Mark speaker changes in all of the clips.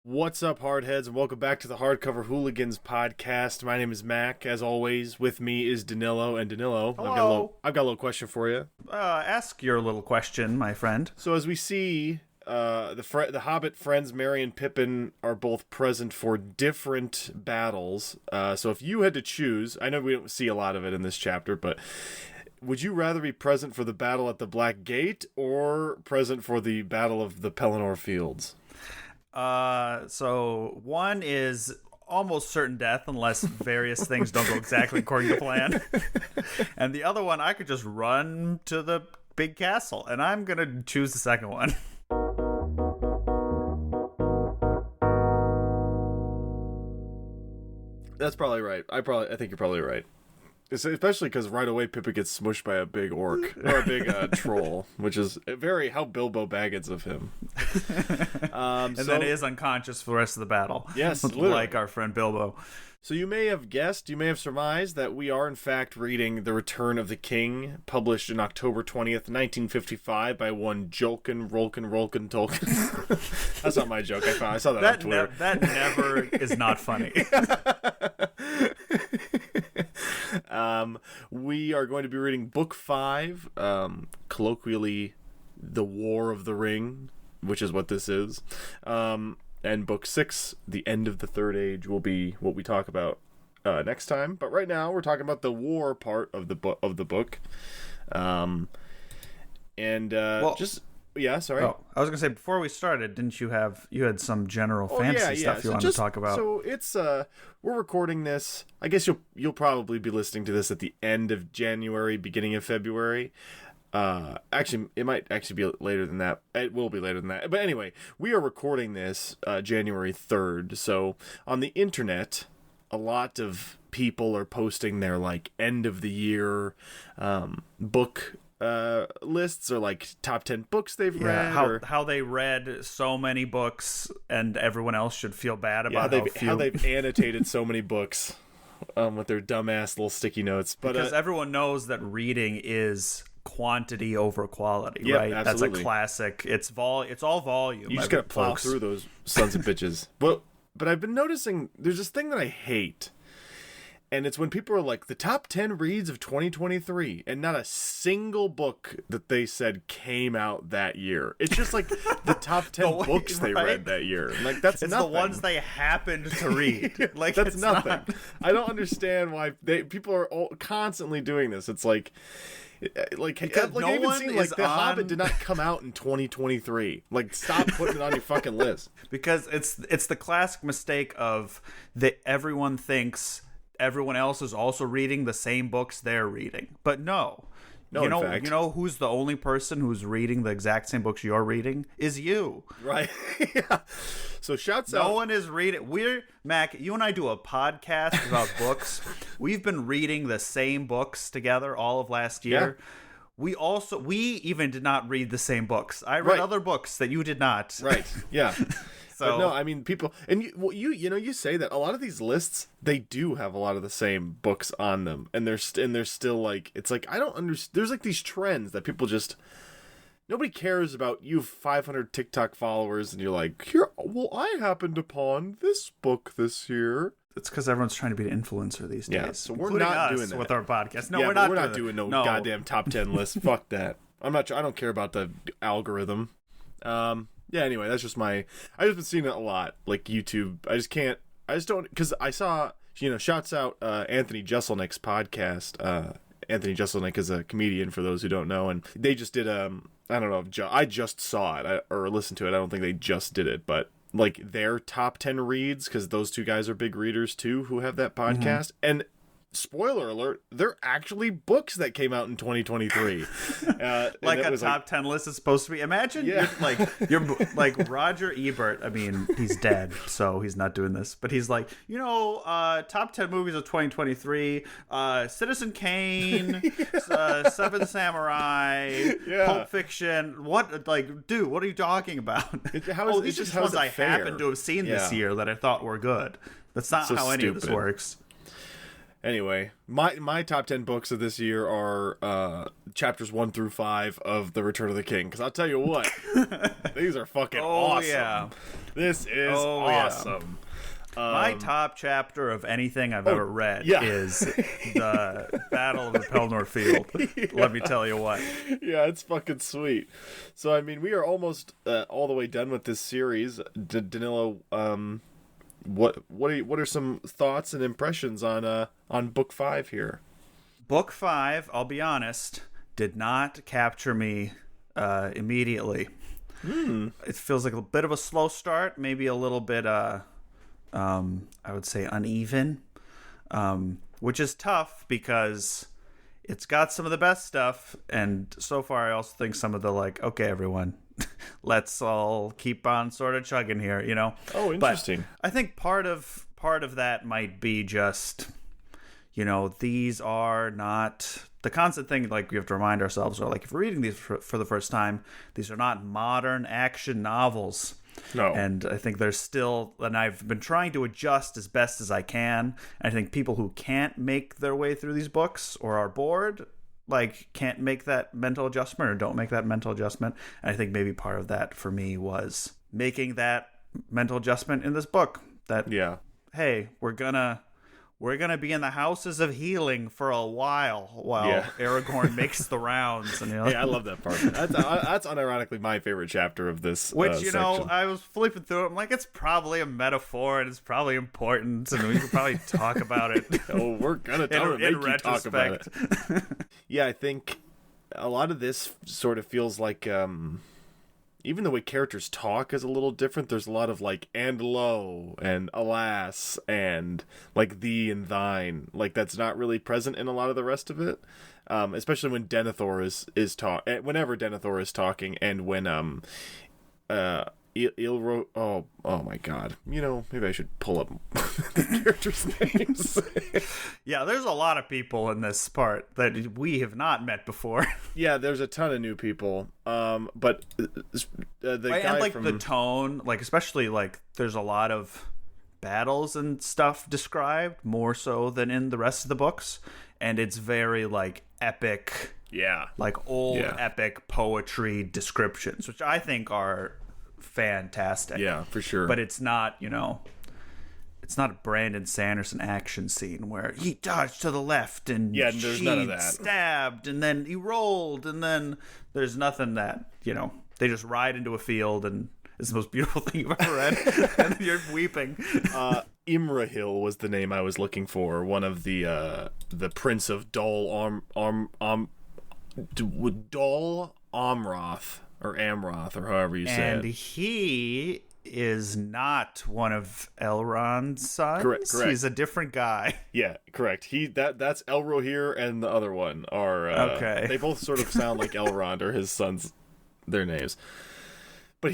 Speaker 1: What's up, hardheads, and welcome back to the Hardcover Hooligans podcast. My name is Mac. As always, with me is Danylo. And Danylo,
Speaker 2: Hello.
Speaker 1: I've got a little question for you.
Speaker 2: Ask your little question, my friend.
Speaker 1: So as we see, the Hobbit friends Merry and Pippin are both present for different battles. So if you had to choose, I know we don't see a lot of it in this chapter, but would you rather be present for the battle at the Black Gate or present for the battle of the Pelennor Fields?
Speaker 2: So one is almost certain death unless various things don't go exactly according to plan. And the other one, I could just run to the big castle, and I'm going to choose the second one.
Speaker 1: That's probably right. I think you're probably right. Especially because right away Pippin gets smushed by a big orc or a big troll, which is very how Bilbo Baggins of him.
Speaker 2: And then is unconscious for the rest of the battle.
Speaker 1: Yes,
Speaker 2: like our friend Bilbo.
Speaker 1: So you may have guessed, you may have surmised that we are in fact reading The Return of the King, published in October 20th, 1955 by one Rolkin Tolkien. That's not my joke. I saw that on Twitter.
Speaker 2: That never is not funny.
Speaker 1: We are going to be reading Book 5, colloquially The War of the Ring, which is what this is. And Book 6, The End of the Third Age, will be what we talk about next time. But right now, we're talking about the war part of the book. Yeah, sorry.
Speaker 2: Oh, I was gonna say, before we started, didn't you had some general fantasy stuff you wanted to talk about?
Speaker 1: So it's we're recording this. I guess you'll probably be listening to this at the end of January, beginning of February. Actually, it might actually be later than that. It will be later than that. But anyway, we are recording this January 3rd. So on the internet, a lot of people are posting their like end of the year book lists, or like top 10 books they've read,
Speaker 2: how they read so many books and everyone else should feel bad about
Speaker 1: how they've annotated so many books with their dumbass little sticky notes. But
Speaker 2: because everyone knows that reading is quantity over quality,
Speaker 1: yep,
Speaker 2: right?
Speaker 1: Absolutely.
Speaker 2: That's a classic. It's all volume.
Speaker 1: You just gotta plow through those sons of bitches. But I've been noticing there's this thing that I hate. And it's when people are like, the top 10 reads of 2023, and not a single book that they said came out that year. It's just like the top 10 books they read that year. Like, that's
Speaker 2: it's
Speaker 1: nothing.
Speaker 2: The ones they happened to read. Like,
Speaker 1: that's nothing. I don't understand why people are constantly doing this. It's like
Speaker 2: because no
Speaker 1: even
Speaker 2: one
Speaker 1: seen, like, The Hobbit did not come out in 2023. Like, stop putting it on your fucking list.
Speaker 2: Because it's the classic mistake of that everyone thinks everyone else is also reading the same books they're reading. But no, you know who's the only person who's reading the exact same books you're reading is you.
Speaker 1: Right. Yeah. So shouts out.
Speaker 2: No one is reading. Mac, you and I do a podcast about books. We've been reading the same books together all of last year. Yeah. We even did not read the same books. I read other books that you did not.
Speaker 1: Right. Yeah.
Speaker 2: So,
Speaker 1: but no, I mean, people, and you say that a lot of these lists, they do have a lot of the same books on them, and they're still like, it's like, I don't understand. There's like these trends that people just, nobody cares about. You have 500 TikTok followers, and you're like, I happened upon this book this year.
Speaker 2: It's because everyone's trying to be an influencer these days.
Speaker 1: Yeah, so we're not doing that
Speaker 2: with our podcast. No,
Speaker 1: yeah,
Speaker 2: we're not
Speaker 1: doing no goddamn top 10 list. Fuck that. I don't care about the algorithm. Yeah, anyway, that's just I've just been seeing it a lot, like YouTube. I just don't, because I saw, shouts out Anthony Jeselnik's podcast. Anthony Jeselnik is a comedian, for those who don't know, and they just did, I don't know, I just saw it, or listened to it, I don't think they just did it, but like their top 10 reads, because those two guys are big readers too, who have that podcast, and spoiler alert, they're actually books that came out in 2023.
Speaker 2: Like a top 10 list is supposed to be. Imagine you're like Roger Ebert. I mean, he's dead, so he's not doing this. But he's like, top 10 movies of 2023, Citizen Kane, Seven Samurai, Pulp Fiction. What, dude, what are you talking about? These are just ones I happen to have seen this year that I thought were good. That's not how any of this works.
Speaker 1: Anyway, my top 10 books of this year are chapters 1 through 5 of The Return of the King. Because I'll tell you what, these are fucking awesome.
Speaker 2: Yeah.
Speaker 1: This is awesome.
Speaker 2: My top chapter of anything I've ever read is the Battle of the Pelennor Field. Let me tell you what.
Speaker 1: Yeah, it's fucking sweet. So, I mean, we are almost all the way done with this series. Danylo, what are some thoughts and impressions on book 5 here?
Speaker 2: Book 5, I'll be honest, did not capture me immediately. It feels like a bit of a slow start, maybe a little bit I would say uneven, which is tough because it's got some of the best stuff, and so far I also think some of the okay, everyone, let's all keep on sort of chugging here, you know.
Speaker 1: Oh, interesting.
Speaker 2: But I think part of that might be just, you know, these are not the constant thing. Like, we have to remind ourselves, or like if we're reading these for the first time, these are not modern action novels.
Speaker 1: No.
Speaker 2: And I think there's still, and I've been trying to adjust as best as I can. I think people who can't make their way through these books or are bored, can't make that mental adjustment or don't make that mental adjustment. And I think maybe part of that for me was making that mental adjustment in this book. That, hey, we're gonna be in the houses of healing for a while Aragorn makes the rounds. And
Speaker 1: I love that part. That's unironically my favorite chapter of this.
Speaker 2: Which, you know, I was flipping through it. I'm like, it's probably a metaphor and it's probably important, and we could probably talk about it.
Speaker 1: Oh, we're gonna talk about it. Yeah, I think a lot of this sort of feels like even the way characters talk is a little different. There's a lot of and lo and alas and thee and thine. That's not really present in a lot of the rest of it. Especially when Denethor is whenever Denethor is talking, and when Ilro. Oh my god. You know, maybe I should pull up the characters' names.
Speaker 2: Yeah, there's a lot of people in this part that we have not met before. Yeah,
Speaker 1: there's a ton of new people. But the guy
Speaker 2: and
Speaker 1: from...
Speaker 2: the tone, especially there's a lot of battles and stuff described more so than in the rest of the books, and it's very epic.
Speaker 1: Yeah.
Speaker 2: Old epic poetry descriptions, which I think are fantastic.
Speaker 1: Yeah, for sure.
Speaker 2: But it's not, you know, it's not a Brandon Sanderson action scene where he dodged to the left and
Speaker 1: there's none of that.
Speaker 2: Stabbed and then he rolled, and then there's nothing that, you know, they just ride into a field and it's the most beautiful thing you've ever read. And then you're weeping.
Speaker 1: Imrahil was the name I was looking for. One of the Prince of Dol Amroth. Or Amroth, or however you say it.
Speaker 2: And he is not one of Elrond's sons.
Speaker 1: Correct.
Speaker 2: He's a different guy.
Speaker 1: Yeah, correct. That's Elrohir, and the other one are
Speaker 2: okay.
Speaker 1: They both sort of sound like Elrond, or his sons, their names. But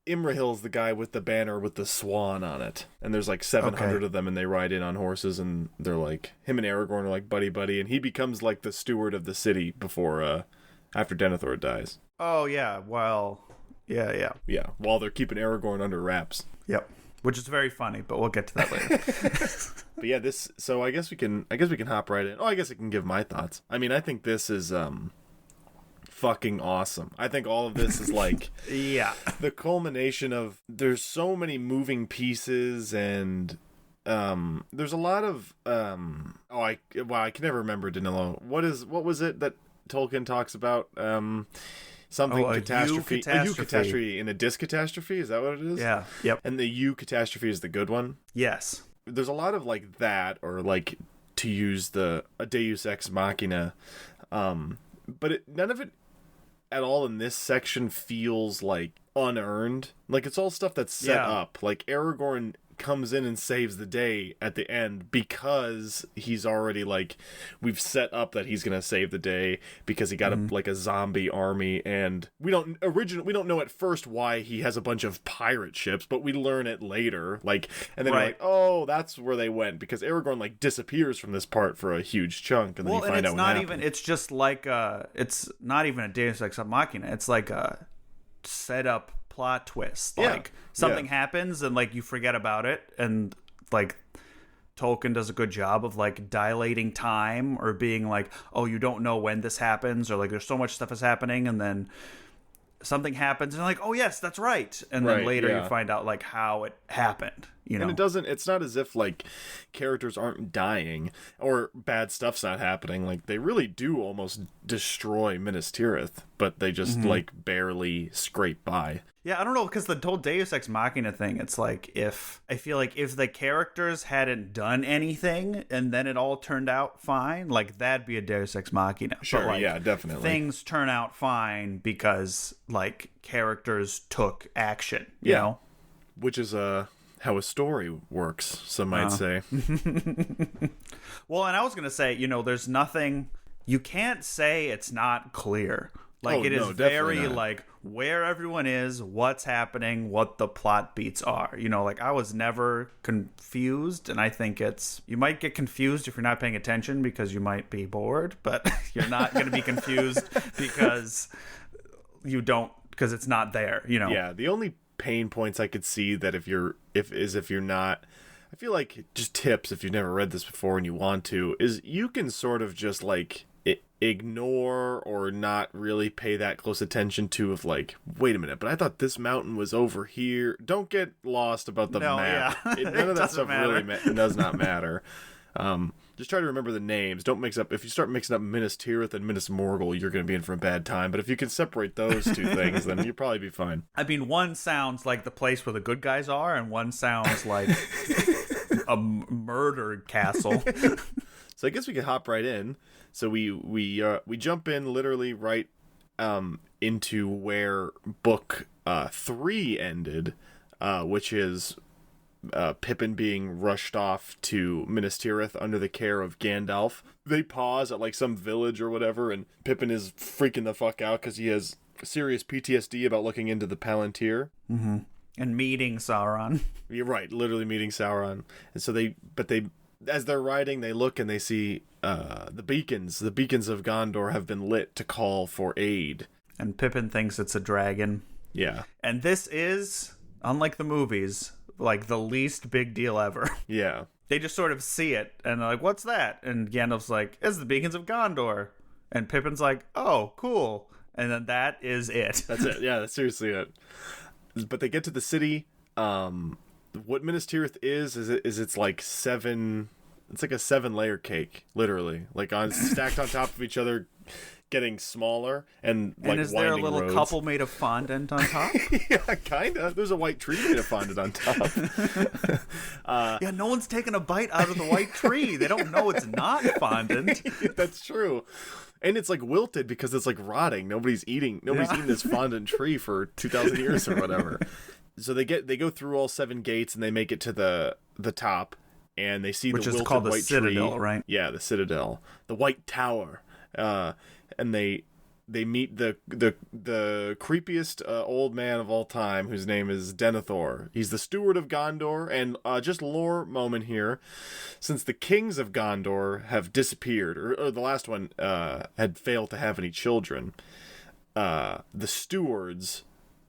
Speaker 1: Imrahil's the guy with the banner with the swan on it, and there's 700 of them, and they ride in on horses, and they're him and Aragorn are buddy, and he becomes the steward of the city before after Denethor dies.
Speaker 2: Oh, yeah. Well, yeah.
Speaker 1: Yeah, while they're keeping Aragorn under wraps.
Speaker 2: Yep. Which is very funny, but we'll get to that later.
Speaker 1: But yeah, so I guess we can hop right in. Oh, I guess I can give my thoughts. I mean, I think this is fucking awesome. I think all of this is
Speaker 2: yeah,
Speaker 1: the culmination of, there's so many moving pieces, and there's a lot of I can never remember, Danylo. What was it that Tolkien talks about? Something catastrophe. A eucatastrophe in a discatastrophe. Is that what it is?
Speaker 2: Yeah. Yep.
Speaker 1: And the eucatastrophe is the good one.
Speaker 2: Yes.
Speaker 1: There's a lot of that, or to use a Deus Ex Machina, but none of it at all in this section feels unearned. It's all stuff that's set up. Aragorn comes in and saves the day at the end because he's already we've set up that he's gonna save the day because he got a zombie army, and we don't know at first why he has a bunch of pirate ships, but we learn it later, and then we're oh, that's where they went, because Aragorn disappears from this part for a huge chunk, and then you find out what happened.
Speaker 2: It's just it's not even a Deus Ex Machina. It's a set up plot twist. Something happens and you forget about it, and Tolkien does a good job of like dilating time, or being like, oh, you don't know when this happens, or like there's so much stuff is happening, and then something happens, and like, oh yes, that's right, and then later you find out like how it happened.
Speaker 1: And it's not as if like characters aren't dying or bad stuff's not happening. Like they really do almost destroy Minas Tirith, but they just like barely scrape by.
Speaker 2: Yeah, I don't know, because the whole Deus Ex Machina thing, it's like, I feel like if the characters hadn't done anything and then it all turned out fine, like that'd be a Deus Ex Machina.
Speaker 1: Sure,
Speaker 2: but, like,
Speaker 1: yeah, definitely.
Speaker 2: Things turn out fine because like characters took action, you know?
Speaker 1: Which is how a story works, some might say.
Speaker 2: Well, and I was going to say, there's nothing, you can't say it's not clear. Like, it is very, like, where everyone is, what's happening, what the plot beats are. Like, I was never confused, and I think you might get confused if you're not paying attention because you might be bored, but you're not going to be confused because because it's not there,
Speaker 1: Yeah, the only pain points I could see that if you're not, I feel like just tips if you've never read this before and you want to, is you can sort of just, like, ignore or not really pay that close attention to of like, wait a minute, but I thought this mountain was over here. Don't get lost about the map.
Speaker 2: Yeah.
Speaker 1: None of that stuff really does not matter. Just try to remember the names. Don't mix up. If you start mixing up Minas Tirith and Minas Morgul, you're going to be in for a bad time. But if you can separate those two things, then you'll probably be fine.
Speaker 2: I mean, one sounds like the place where the good guys are, and one sounds like a murder castle.
Speaker 1: So I guess we could hop right in. So we jump in literally right into where book 3 ended, which is Pippin being rushed off to Minas Tirith under the care of Gandalf. They pause at like some village or whatever, and Pippin is freaking the fuck out because he has serious PTSD about looking into the Palantir.
Speaker 2: Mm-hmm. And meeting Sauron.
Speaker 1: You're right, literally meeting Sauron. And so they as they're riding, they look and they see the beacons of Gondor have been lit to call for aid.
Speaker 2: And Pippin thinks it's a dragon.
Speaker 1: Yeah.
Speaker 2: And this is, unlike the movies, like the least big deal ever.
Speaker 1: Yeah.
Speaker 2: They just sort of see it and they're like, what's that? And Gandalf's like, it's the beacons of Gondor. And Pippin's like, oh, cool. And then that is it.
Speaker 1: That's it. Yeah, that's seriously it. But they get to the city. What Minas Tirith is it's like it's like a 7-layer cake, literally, like stacked on top of each other, getting smaller, and like,
Speaker 2: is there a little
Speaker 1: roads.
Speaker 2: couple made of fondant on top?
Speaker 1: Yeah, kinda. There's a white tree made of fondant on top.
Speaker 2: Yeah, no one's taking a bite out of the white tree. They don't know it's not fondant.
Speaker 1: That's true. And it's like wilted because it's like rotting. Nobody's eating this fondant tree for 2,000 years or whatever. So they go through all 7 gates and they make it to the top, and they see the wilted
Speaker 2: called
Speaker 1: white
Speaker 2: the Citadel,
Speaker 1: tree.
Speaker 2: right?
Speaker 1: Yeah, the Citadel, the White Tower, and they meet the creepiest old man of all time, whose name is Denethor. He's the steward of Gondor, and just lore moment here, since the kings of Gondor have disappeared, or the last one had failed to have any children, the stewards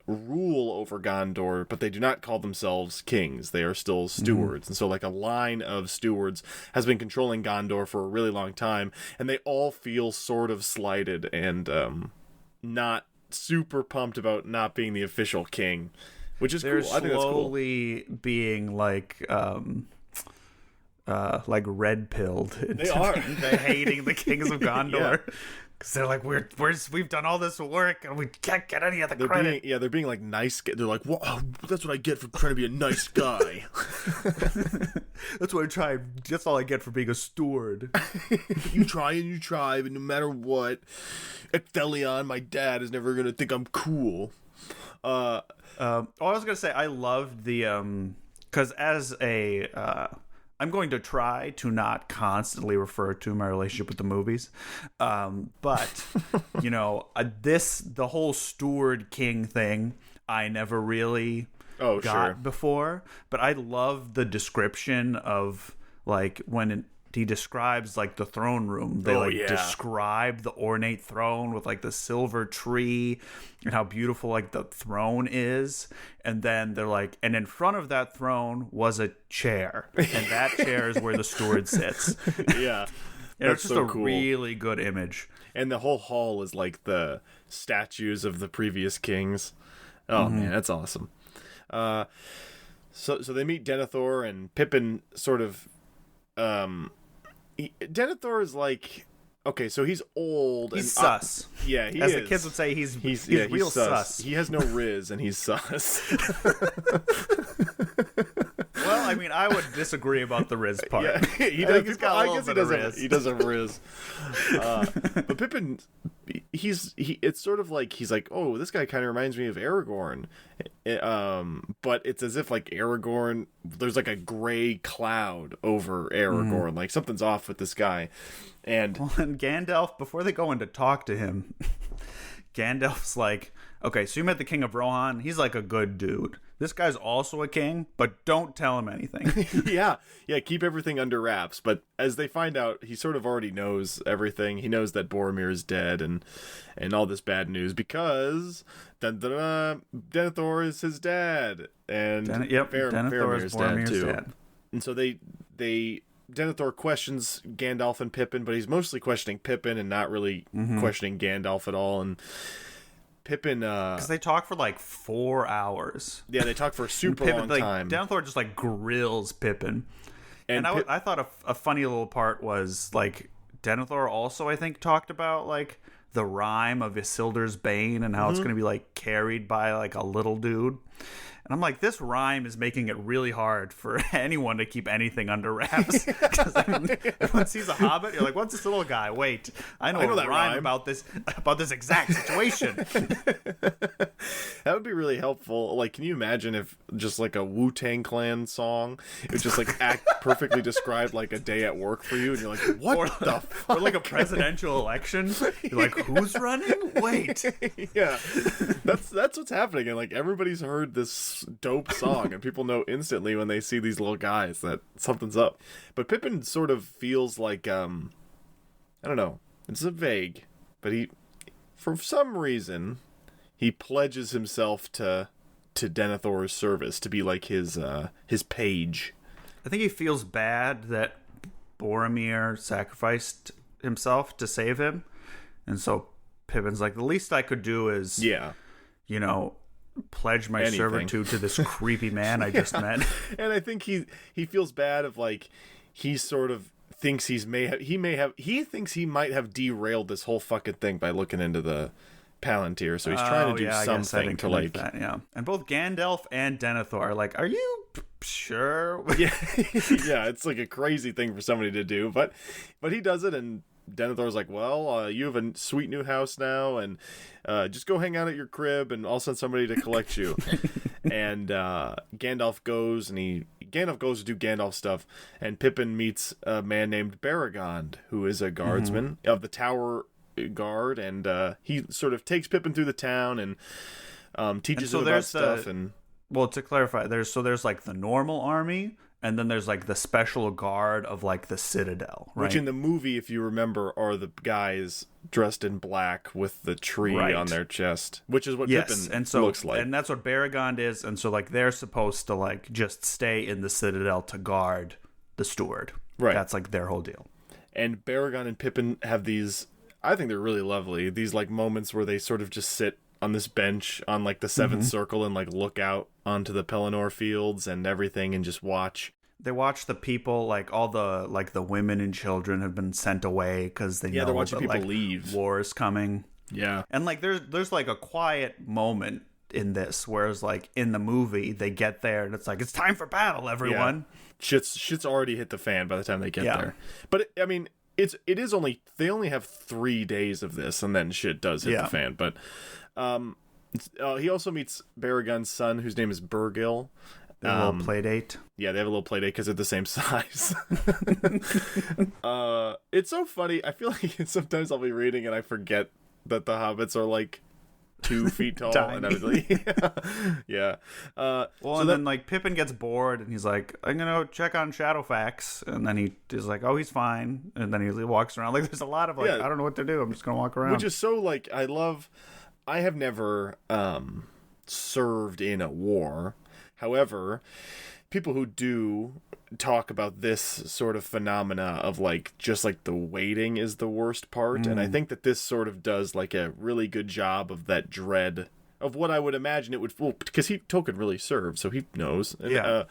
Speaker 1: rule over Gondor, but they do not call themselves kings. They are still stewards. And so like a line of stewards has been controlling Gondor for a really long time, and they all feel sort of slighted and not super pumped about not being the official king, which is
Speaker 2: They're
Speaker 1: cool. I think that's cool.
Speaker 2: slowly being like red-pilled.
Speaker 1: They are.
Speaker 2: They're hating the kings of Gondor.
Speaker 1: Yeah.
Speaker 2: Because they're like, we've done all this work and we can't get any of the credit.
Speaker 1: They're being like nice. They're like, whoa, that's what I get for trying to be a nice guy.
Speaker 2: That's all I get for being a steward.
Speaker 1: You try, but no matter what, Ecthelion, my dad, is never going to think I'm cool.
Speaker 2: I was going to say, I loved the, because as a, I'm going to try to not constantly refer to my relationship with the movies. But, the whole steward king thing, I never really got before. But I love the description of, like, when he describes like the throne room. They describe the ornate throne with like the silver tree and how beautiful like the throne is. And then they're like, and in front of that throne was a chair, and that chair is where the steward sits.
Speaker 1: Yeah.
Speaker 2: And it's just cool. Really good image.
Speaker 1: And the whole hall is like the statues of the previous kings. Oh man, that's awesome. So they meet Denethor, and Pippin sort of Denethor is like, okay, so he's old.
Speaker 2: He's sus.
Speaker 1: Yeah, he
Speaker 2: As
Speaker 1: is.
Speaker 2: the kids would say, he's real sus.
Speaker 1: He has no riz, and he's sus.
Speaker 2: Well, I mean, I would disagree about the riz part.
Speaker 1: Yeah, he does. He's got a little bit of riz. He doesn't riz. But Pippin, it's sort of like he's like, oh, this guy kind of reminds me of Aragorn. But it's as if like Aragorn, there's like a gray cloud over Aragorn. Like something's off with this guy. And
Speaker 2: Gandalf, before they go in to talk to him, Gandalf's like, okay, so you met the King of Rohan. He's like a good dude. This guy's also a king, but don't tell him anything.
Speaker 1: Yeah, keep everything under wraps. But as they find out, he sort of already knows everything. He knows that Boromir is dead and all this bad news because Denethor is his dad. And
Speaker 2: Denethor is Boromir's
Speaker 1: too.
Speaker 2: dad.
Speaker 1: And so they Denethor questions Gandalf and Pippin, but he's mostly questioning Pippin and not really questioning Gandalf at all. And Pippin,
Speaker 2: because they talk for like 4 hours.
Speaker 1: Yeah, they talk for a super
Speaker 2: Pippin,
Speaker 1: long time.
Speaker 2: Denethor just like grills Pippin, and I thought a funny little part was like Denethor also, I think, talked about like the rhyme of Isildur's Bane and how it's going to be like carried by like a little dude. And I'm like, this rhyme is making it really hard for anyone to keep anything under wraps. Because everyone sees a Hobbit, you're like, what's this little guy? Wait, I know that rhyme about this exact situation.
Speaker 1: That would be really helpful. Like, can you imagine if just like a Wu-Tang Clan song, it would just like perfectly described like a day at work for you, and you're like, what the fuck?
Speaker 2: Or like a presidential election. You're like, who's running? Wait.
Speaker 1: Yeah, that's what's happening, and like everybody's heard this dope song, and people know instantly when they see these little guys that something's up. But Pippin sort of feels like I don't know, it's a vague, but he, for some reason, he pledges himself to Denethor's service to be like his page.
Speaker 2: I think he feels bad that Boromir sacrificed himself to save him, and so Pippin's like, the least I could do is pledge my servitude to this creepy man I just met.
Speaker 1: And I think he feels bad of like, he sort of thinks he thinks he might have derailed this whole fucking thing by looking into the Palantir, so he's trying to do something to like
Speaker 2: that, yeah. And both Gandalf and Denethor are like, are you sure?
Speaker 1: Yeah. Yeah, it's like a crazy thing for somebody to do, but he does it, and Denethor's like, well, you have a sweet new house now, and just go hang out at your crib, and I'll send somebody to collect you. And Gandalf goes to do Gandalf stuff, and Pippin meets a man named Baragond, who is a guardsman of the Tower Guard, and he sort of takes Pippin through the town and teaches him about stuff.
Speaker 2: Well, to clarify, there's like the normal army, and then there's like the special guard of like the Citadel, right?
Speaker 1: Which in the movie, if you remember, are the guys dressed in black with the tree on their chest, which is what Pippin looks like.
Speaker 2: And that's what Baragond is. And so like they're supposed to like just stay in the Citadel to guard the steward. Right. That's like their whole deal.
Speaker 1: And Baragond and Pippin have these, I think they're really lovely, these like moments where they sort of just sit on this bench on like the seventh circle and like look out onto the Pelennor fields and everything and just watch.
Speaker 2: They watch the people, like all the like the women and children have been sent away because they're
Speaker 1: watching people leave.
Speaker 2: War is coming.
Speaker 1: Yeah,
Speaker 2: and like there's like a quiet moment in this, whereas like in the movie they get there and it's like, it's time for battle, everyone.
Speaker 1: Yeah. Shit's already hit the fan by the time they get there. But I mean, they only have 3 days of this, and then shit does hit the fan. But he also meets Baragond's son, whose name is Burgil.
Speaker 2: A little play date.
Speaker 1: Yeah, they have a little play date because they're the same size. It's so funny. I feel like sometimes I'll be reading and I forget that the hobbits are like 2 feet tall and everything. Yeah.
Speaker 2: Then like Pippin gets bored and he's like, I'm gonna check on Shadowfax, and then he's like, oh, he's fine, and then he walks around. Like there's a lot of like, I don't know what to do. I'm just gonna walk around.
Speaker 1: Which is so like I have never served in a war. However, people who do talk about this sort of phenomena of like just like the waiting is the worst part, and I think that this sort of does like a really good job of that dread of what I would imagine it would, well, because Tolkien really served, so he knows. And,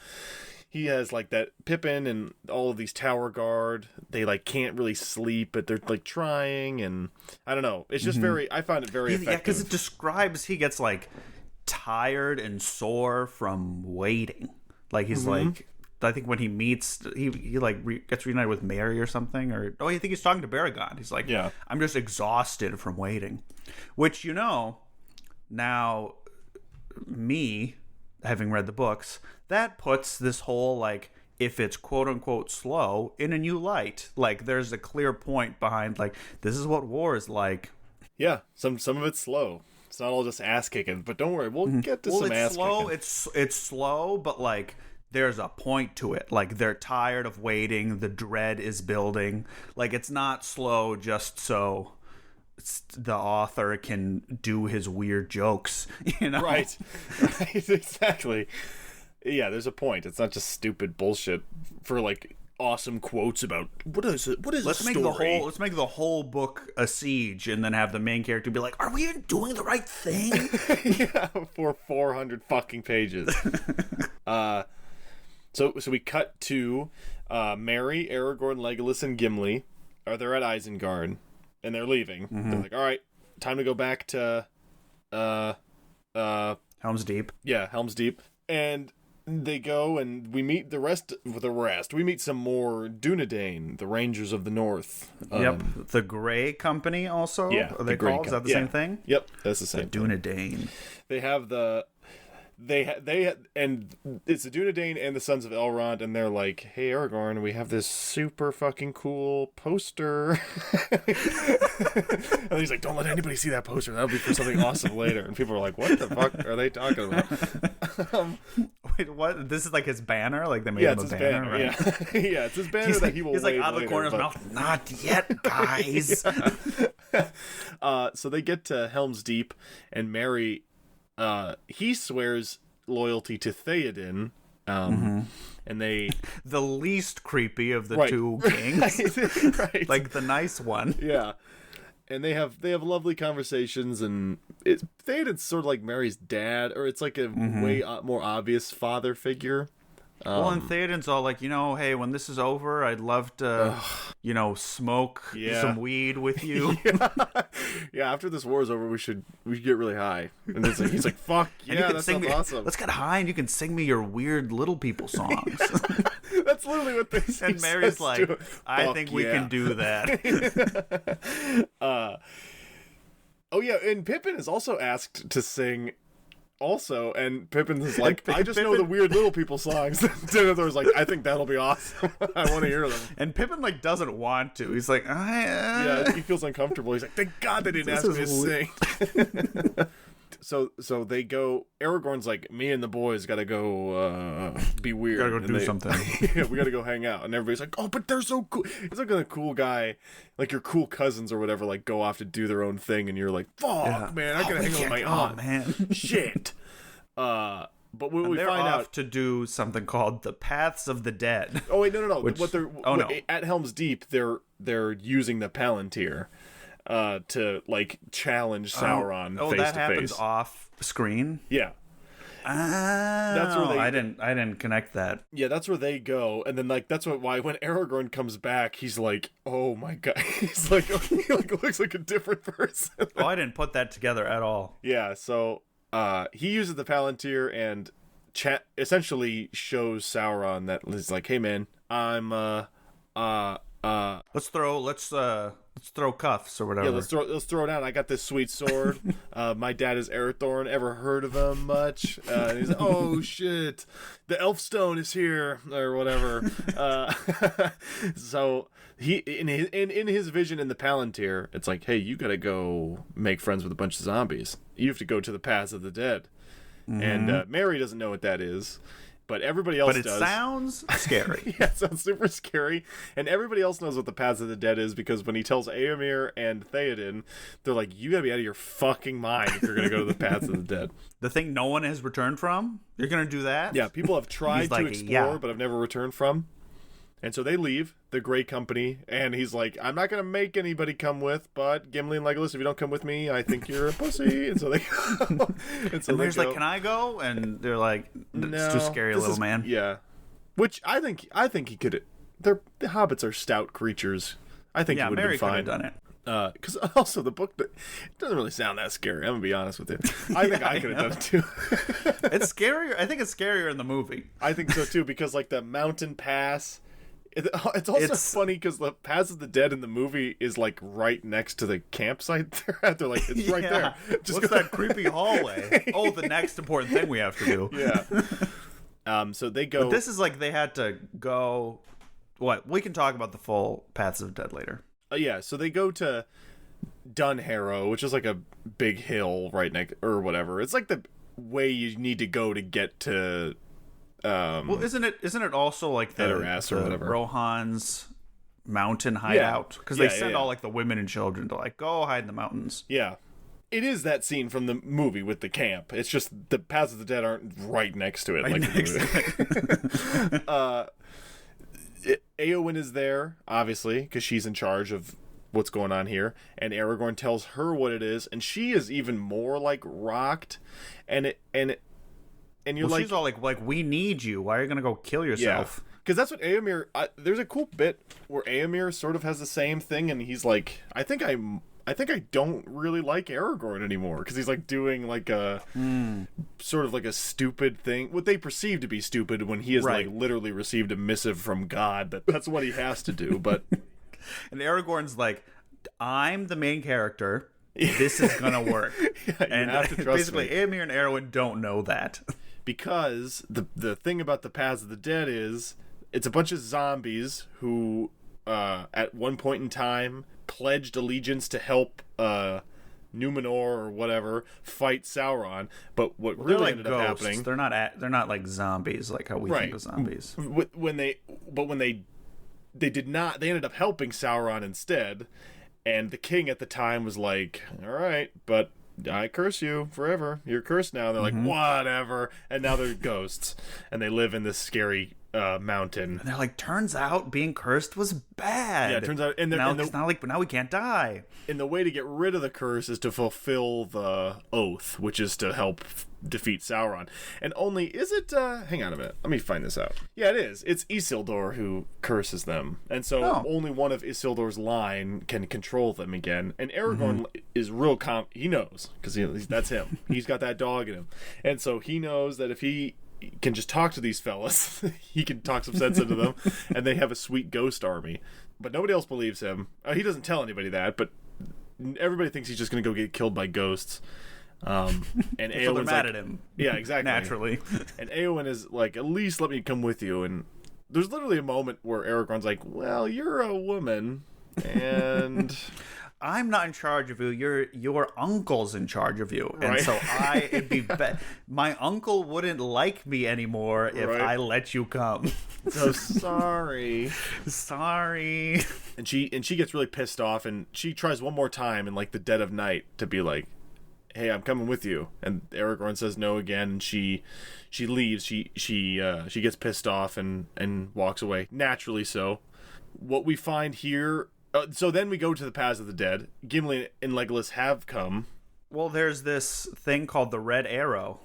Speaker 1: he has like that Pippin and all of these tower guard, they like can't really sleep, but they're like trying, and I don't know, it's just I found it very effective.
Speaker 2: Yeah, because it describes he gets like tired and sore from waiting. Like he's like, I think when he meets, he gets reunited with Mary or something, or I think he's talking to Baragon. He's like, I'm just exhausted from waiting, which now me having read the books, that puts this whole like, if it's quote unquote slow, in a new light. Like there's a clear point behind like, this is what war is like.
Speaker 1: Yeah, some of it's slow. It's not all just ass kicking, but don't worry, we'll get to some ass kicking.
Speaker 2: It's slow, but like there's a point to it. Like they're tired of waiting, the dread is building. Like it's not slow just so the author can do his weird jokes,
Speaker 1: Right, exactly. Yeah, there's a point. It's not just stupid bullshit for like awesome quotes about what is it? What is
Speaker 2: let's make
Speaker 1: story?
Speaker 2: Let's make the whole book a siege, and then have the main character be like, "Are we even doing the right thing?"
Speaker 1: Yeah, for 400 fucking pages. So we cut to Merry, Aragorn, Legolas, and Gimli. They're at Isengard, and they're leaving. They're like, all right, time to go back to
Speaker 2: Helm's Deep.
Speaker 1: Yeah, Helm's Deep. And they go, and we meet the rest. We meet some more Dunedain, the Rangers of the North.
Speaker 2: The Grey Company also?
Speaker 1: Yeah.
Speaker 2: Are they called? Is that the same thing?
Speaker 1: Yep, that's the same
Speaker 2: thing. Dunedain.
Speaker 1: They have and it's the Dunedain and the Sons of Elrond, and they're like, hey Aragorn, we have this super fucking cool poster. And he's like, don't let anybody see that poster, that'll be for something awesome later. And people are like, what the fuck are they talking about?
Speaker 2: Wait, what? This is like his banner? Like they made him a banner, right?
Speaker 1: Yeah. Yeah, it's his banner that he will
Speaker 2: He's like out of
Speaker 1: later,
Speaker 2: the corner of his mouth, not yet, guys.
Speaker 1: So they get to Helm's Deep, and Merry, he swears loyalty to Theoden, and they
Speaker 2: the least creepy of the two kings,
Speaker 1: right?
Speaker 2: Like the nice one,
Speaker 1: yeah. And they have lovely conversations, and Theoden's sort of like Merry's dad, or it's like a way more obvious father figure.
Speaker 2: And Theoden's all like, hey, when this is over, I'd love to, smoke some weed with you.
Speaker 1: Yeah, after this war is over, we should get really high. And he's like, fuck, yeah, that sounds awesome.
Speaker 2: Let's get high, and you can sing me your weird little people songs.
Speaker 1: That's literally what they say.
Speaker 2: And Mary's like, I think we can do that.
Speaker 1: Oh, yeah, and Pippin is also asked to sing also, and Pippin is like, I just know the weird little people songs. Denethor's like, I think that'll be awesome. I want to hear them.
Speaker 2: And Pippin like doesn't want to. He's like,
Speaker 1: yeah, he feels uncomfortable. He's like, thank God they didn't ask me to sing. So they go. Aragorn's like, me and the boys gotta go be weird.
Speaker 2: Gotta go do something.
Speaker 1: Yeah, we gotta go hang out. And everybody's like, oh, but they're so cool. It's like a cool guy, like your cool cousins or whatever, like go off to do their own thing, and you're like, fuck, man, I gotta hang out with my aunt.
Speaker 2: Man,
Speaker 1: shit. But when we
Speaker 2: find
Speaker 1: out
Speaker 2: to do something called the Paths of the Dead.
Speaker 1: Oh wait, no. At Helm's Deep, they're using the Palantir to like challenge Sauron face to face.
Speaker 2: That happens off screen.
Speaker 1: Yeah. That's where
Speaker 2: I didn't connect that.
Speaker 1: Yeah, that's where they go, and then like that's why when Aragorn comes back, he's like, oh my god, he's like, he like looks like a different person.
Speaker 2: Oh, I didn't put that together at all.
Speaker 1: Yeah, so he uses the Palantir and essentially shows Sauron that he's like, hey man, I'm
Speaker 2: Let's throw cuffs or whatever.
Speaker 1: Yeah, let's throw it down. I got this sweet sword. My dad is Arathorn. Ever heard of him much? And he's like, oh shit, the elf stone is here or whatever. So he in his vision in the Palantir, it's like, hey, you gotta go make friends with a bunch of zombies. You have to go to the paths of the dead. And Mary doesn't know what that is. But everybody else does.
Speaker 2: But it sounds scary.
Speaker 1: Yeah, it sounds super scary. And everybody else knows what the Paths of the Dead is, because when he tells Éomer and Theoden, they're like, you gotta be out of your fucking mind if you're gonna go to the Paths of the Dead.
Speaker 2: The thing no one has returned from? You're gonna do that?
Speaker 1: Yeah, people have tried to explore, but have never returned from. And so they leave, the Grey Company, and he's like, I'm not going to make anybody come with, but Gimli and Legolas, if you don't come with me, I think you're a pussy. And so they go.
Speaker 2: And he's like, can I go? And they're like, it's too scary, little man.
Speaker 1: Yeah. Which I think he could. The hobbits are stout creatures. I think he would have been fine.
Speaker 2: Could have done it.
Speaker 1: Because also the book, it doesn't really sound that scary. I'm going to be honest with you. I think I could have done it too.
Speaker 2: It's scarier. I think it's scarier in the movie.
Speaker 1: I think so too, because like the mountain pass... It's also funny because the Paths of the Dead in the movie is like right next to the campsite they're at. They're like, it's right there.
Speaker 2: What's that creepy hallway? Oh, the next important thing we have to do.
Speaker 1: Yeah. So they go.
Speaker 2: But this is like they had to go. What? We can talk about the full Paths of the Dead later.
Speaker 1: Yeah. So they go to Dunharrow, which is like a big hill right next, or whatever. It's like the way you need to go to get to.
Speaker 2: Well, isn't it also like the
Speaker 1: or whatever.
Speaker 2: Rohan's mountain hideout? Because they send all like the women and children to like go hide in the mountains.
Speaker 1: Yeah, it is that scene from the movie with the camp. It's just the Paths of the Dead aren't right next to it. Right like next to it. Éowyn is there, obviously, because she's in charge of what's going on here, and Aragorn tells her what it is, and she is even more like rocked, and you're like,
Speaker 2: she's all like, we need you. Why are you gonna go kill yourself?
Speaker 1: Yeah. Because that's what Éomer. There's a cool bit where Éomer sort of has the same thing, and he's like, I think I don't really like Aragorn anymore, because he's like doing like a sort of like a stupid thing, what they perceive to be stupid, when he has like literally received a missive from God that's what he has to do. But
Speaker 2: and Aragorn's like, I'm the main character. This is gonna work. And
Speaker 1: have to trust
Speaker 2: basically, Éomer and Arwen don't know that.
Speaker 1: Because the thing about the Paths of the Dead is it's a bunch of zombies who at one point in time pledged allegiance to help Numenor or whatever fight Sauron, but what really ended up happening,
Speaker 2: they're not like zombies like how we think of zombies.
Speaker 1: When they did not, they ended up helping Sauron instead, and the king at the time was like, all right, but I curse you forever. You're cursed now. And they're like, whatever. And now they're ghosts. And they live in this scary mountain.
Speaker 2: And they're like, turns out being cursed was bad.
Speaker 1: Yeah, it turns out.
Speaker 2: But now we can't die.
Speaker 1: And the way to get rid of the curse is to fulfill the oath, which is to help defeat Sauron. And only, is it, hang on a minute. Let me find this out. Yeah, it is. It's Isildur who curses them. And so only one of Isildur's line can control them again. And Aragorn is real he knows, because that's him. He's got that dog in him. And so he knows that if he can just talk to these fellas, he can talk some sense into them, and they have a sweet ghost army. But nobody else believes him. He doesn't tell anybody that, but everybody thinks he's just going to go get killed by ghosts. And
Speaker 2: so they're mad at him.
Speaker 1: Yeah, exactly.
Speaker 2: Naturally.
Speaker 1: And Éowyn is like, at least let me come with you. And there's literally a moment where Aragorn's like, well, you're a woman, and
Speaker 2: I'm not in charge of you. Your uncle's in charge of you, and so it'd be my uncle wouldn't like me anymore if I let you come.
Speaker 1: So sorry. And she gets really pissed off, and she tries one more time in like the dead of night to be like, hey, I'm coming with you. And Aragorn says no again, and she leaves. She gets pissed off and walks away. Naturally so. What we find here. So then we go to the Paths of the Dead. Gimli and Legolas have come.
Speaker 2: Well, there's this thing called the Red Arrow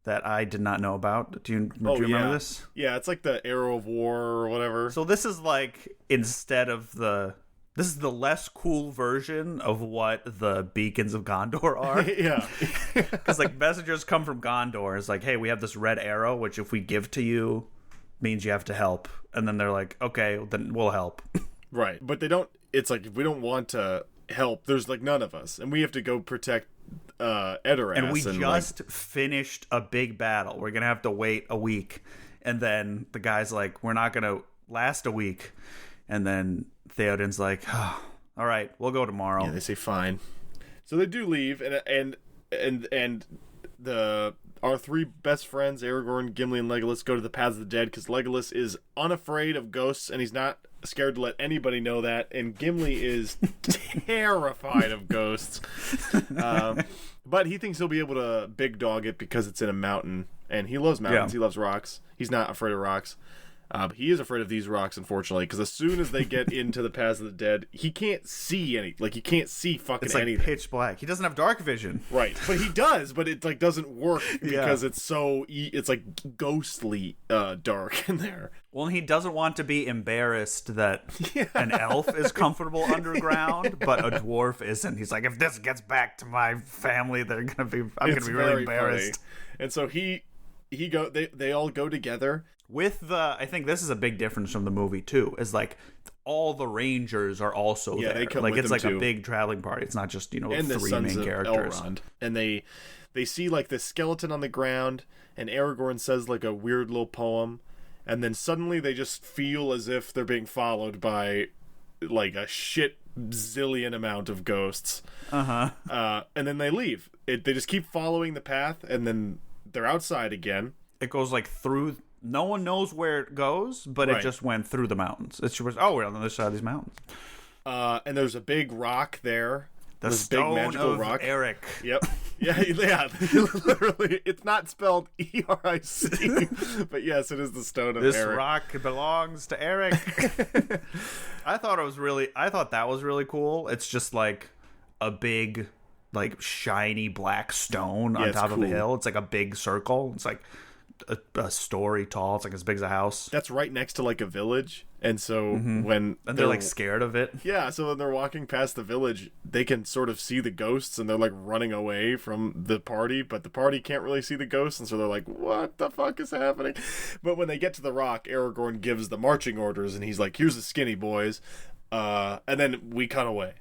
Speaker 2: that I did not know about. Do you remember this?
Speaker 1: Yeah, it's like the Arrow of War or whatever.
Speaker 2: So this is like, instead of this is the less cool version of what the Beacons of Gondor are.
Speaker 1: Yeah.
Speaker 2: Because like messengers come from Gondor. It's like, hey, we have this red arrow, which if we give to you means you have to help. And then they're like, okay, then we'll help.
Speaker 1: Right. But they don't, it's like, if we don't want to help, there's like none of us, and we have to go protect Edoras.
Speaker 2: And we just finished a big battle. We're going to have to wait a week. And then the guy's like, we're not going to last a week. And then Theoden's like, oh, all right, we'll go tomorrow.
Speaker 1: Yeah, they say fine. So they do leave, and our three best friends, Aragorn, Gimli, and Legolas, go to the Paths of the Dead because Legolas is unafraid of ghosts, and he's not scared to let anybody know that. And Gimli is terrified of ghosts, but he thinks he'll be able to big dog it because it's in a mountain, and he loves mountains. Yeah. He loves rocks. He's not afraid of rocks. He is afraid of these rocks, unfortunately, because as soon as they get into the Paths of the Dead, he can't see any. Like, he can't see fucking
Speaker 2: it's like
Speaker 1: anything.
Speaker 2: Pitch black. He doesn't have dark vision.
Speaker 1: Right, but he does, but it like doesn't work because it's so it's like ghostly dark in there.
Speaker 2: Well, and he doesn't want to be embarrassed that an elf is comfortable underground, but a dwarf isn't. He's like, if this gets back to my family, I'm gonna be really embarrassed.
Speaker 1: Funny. And so they all go together.
Speaker 2: With I think this is a big difference from the movie too, is like all the Rangers are also there.
Speaker 1: They come
Speaker 2: like
Speaker 1: with
Speaker 2: it's
Speaker 1: them
Speaker 2: like
Speaker 1: too.
Speaker 2: A big traveling party. It's not just, and
Speaker 1: three
Speaker 2: main characters.
Speaker 1: Elrond. And they see like this skeleton on the ground, and Aragorn says like a weird little poem, and then suddenly they just feel as if they're being followed by like a shit zillion amount of ghosts. And then they leave. They just keep following the path, and then they're outside again.
Speaker 2: It goes like through. No one knows where it goes, but It just went through the mountains. It's just, we're on the other side of these mountains.
Speaker 1: And there's a big rock there.
Speaker 2: The stone
Speaker 1: big magical
Speaker 2: of
Speaker 1: rock.
Speaker 2: Eric.
Speaker 1: Yep. Yeah. Literally, it's not spelled ERIC, but yes, it is the stone of Eric.
Speaker 2: This rock belongs to Eric. I thought that was really cool. It's just like a big, like shiny black stone on top of the hill. It's like a big circle. It's like a story tall. It's like as big as a house.
Speaker 1: That's right next to like a village, and so when
Speaker 2: they're like scared of it.
Speaker 1: Yeah, so when they're walking past the village, they can sort of see the ghosts, and they're like running away from the party, but the party can't really see the ghosts, and so they're like, "What the fuck is happening?" But when they get to the rock, Aragorn gives the marching orders, and he's like, "Here's the skinny boys," and then we cut away.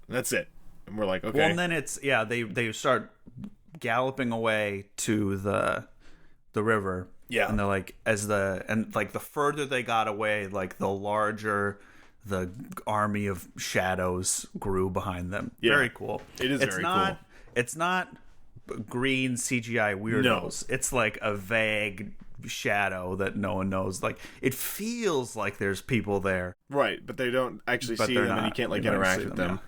Speaker 1: That's it, and we're like, "Okay."
Speaker 2: Well, and then it's they start galloping away to the river, and they're like, the further they got away, like the larger the army of shadows grew behind them. Very cool.
Speaker 1: It is very cool.
Speaker 2: It's not green CGI weirdos. No. It's like a vague shadow that no one knows. Like, it feels like there's people there,
Speaker 1: right? But they don't actually see them, and you can't like interact with them.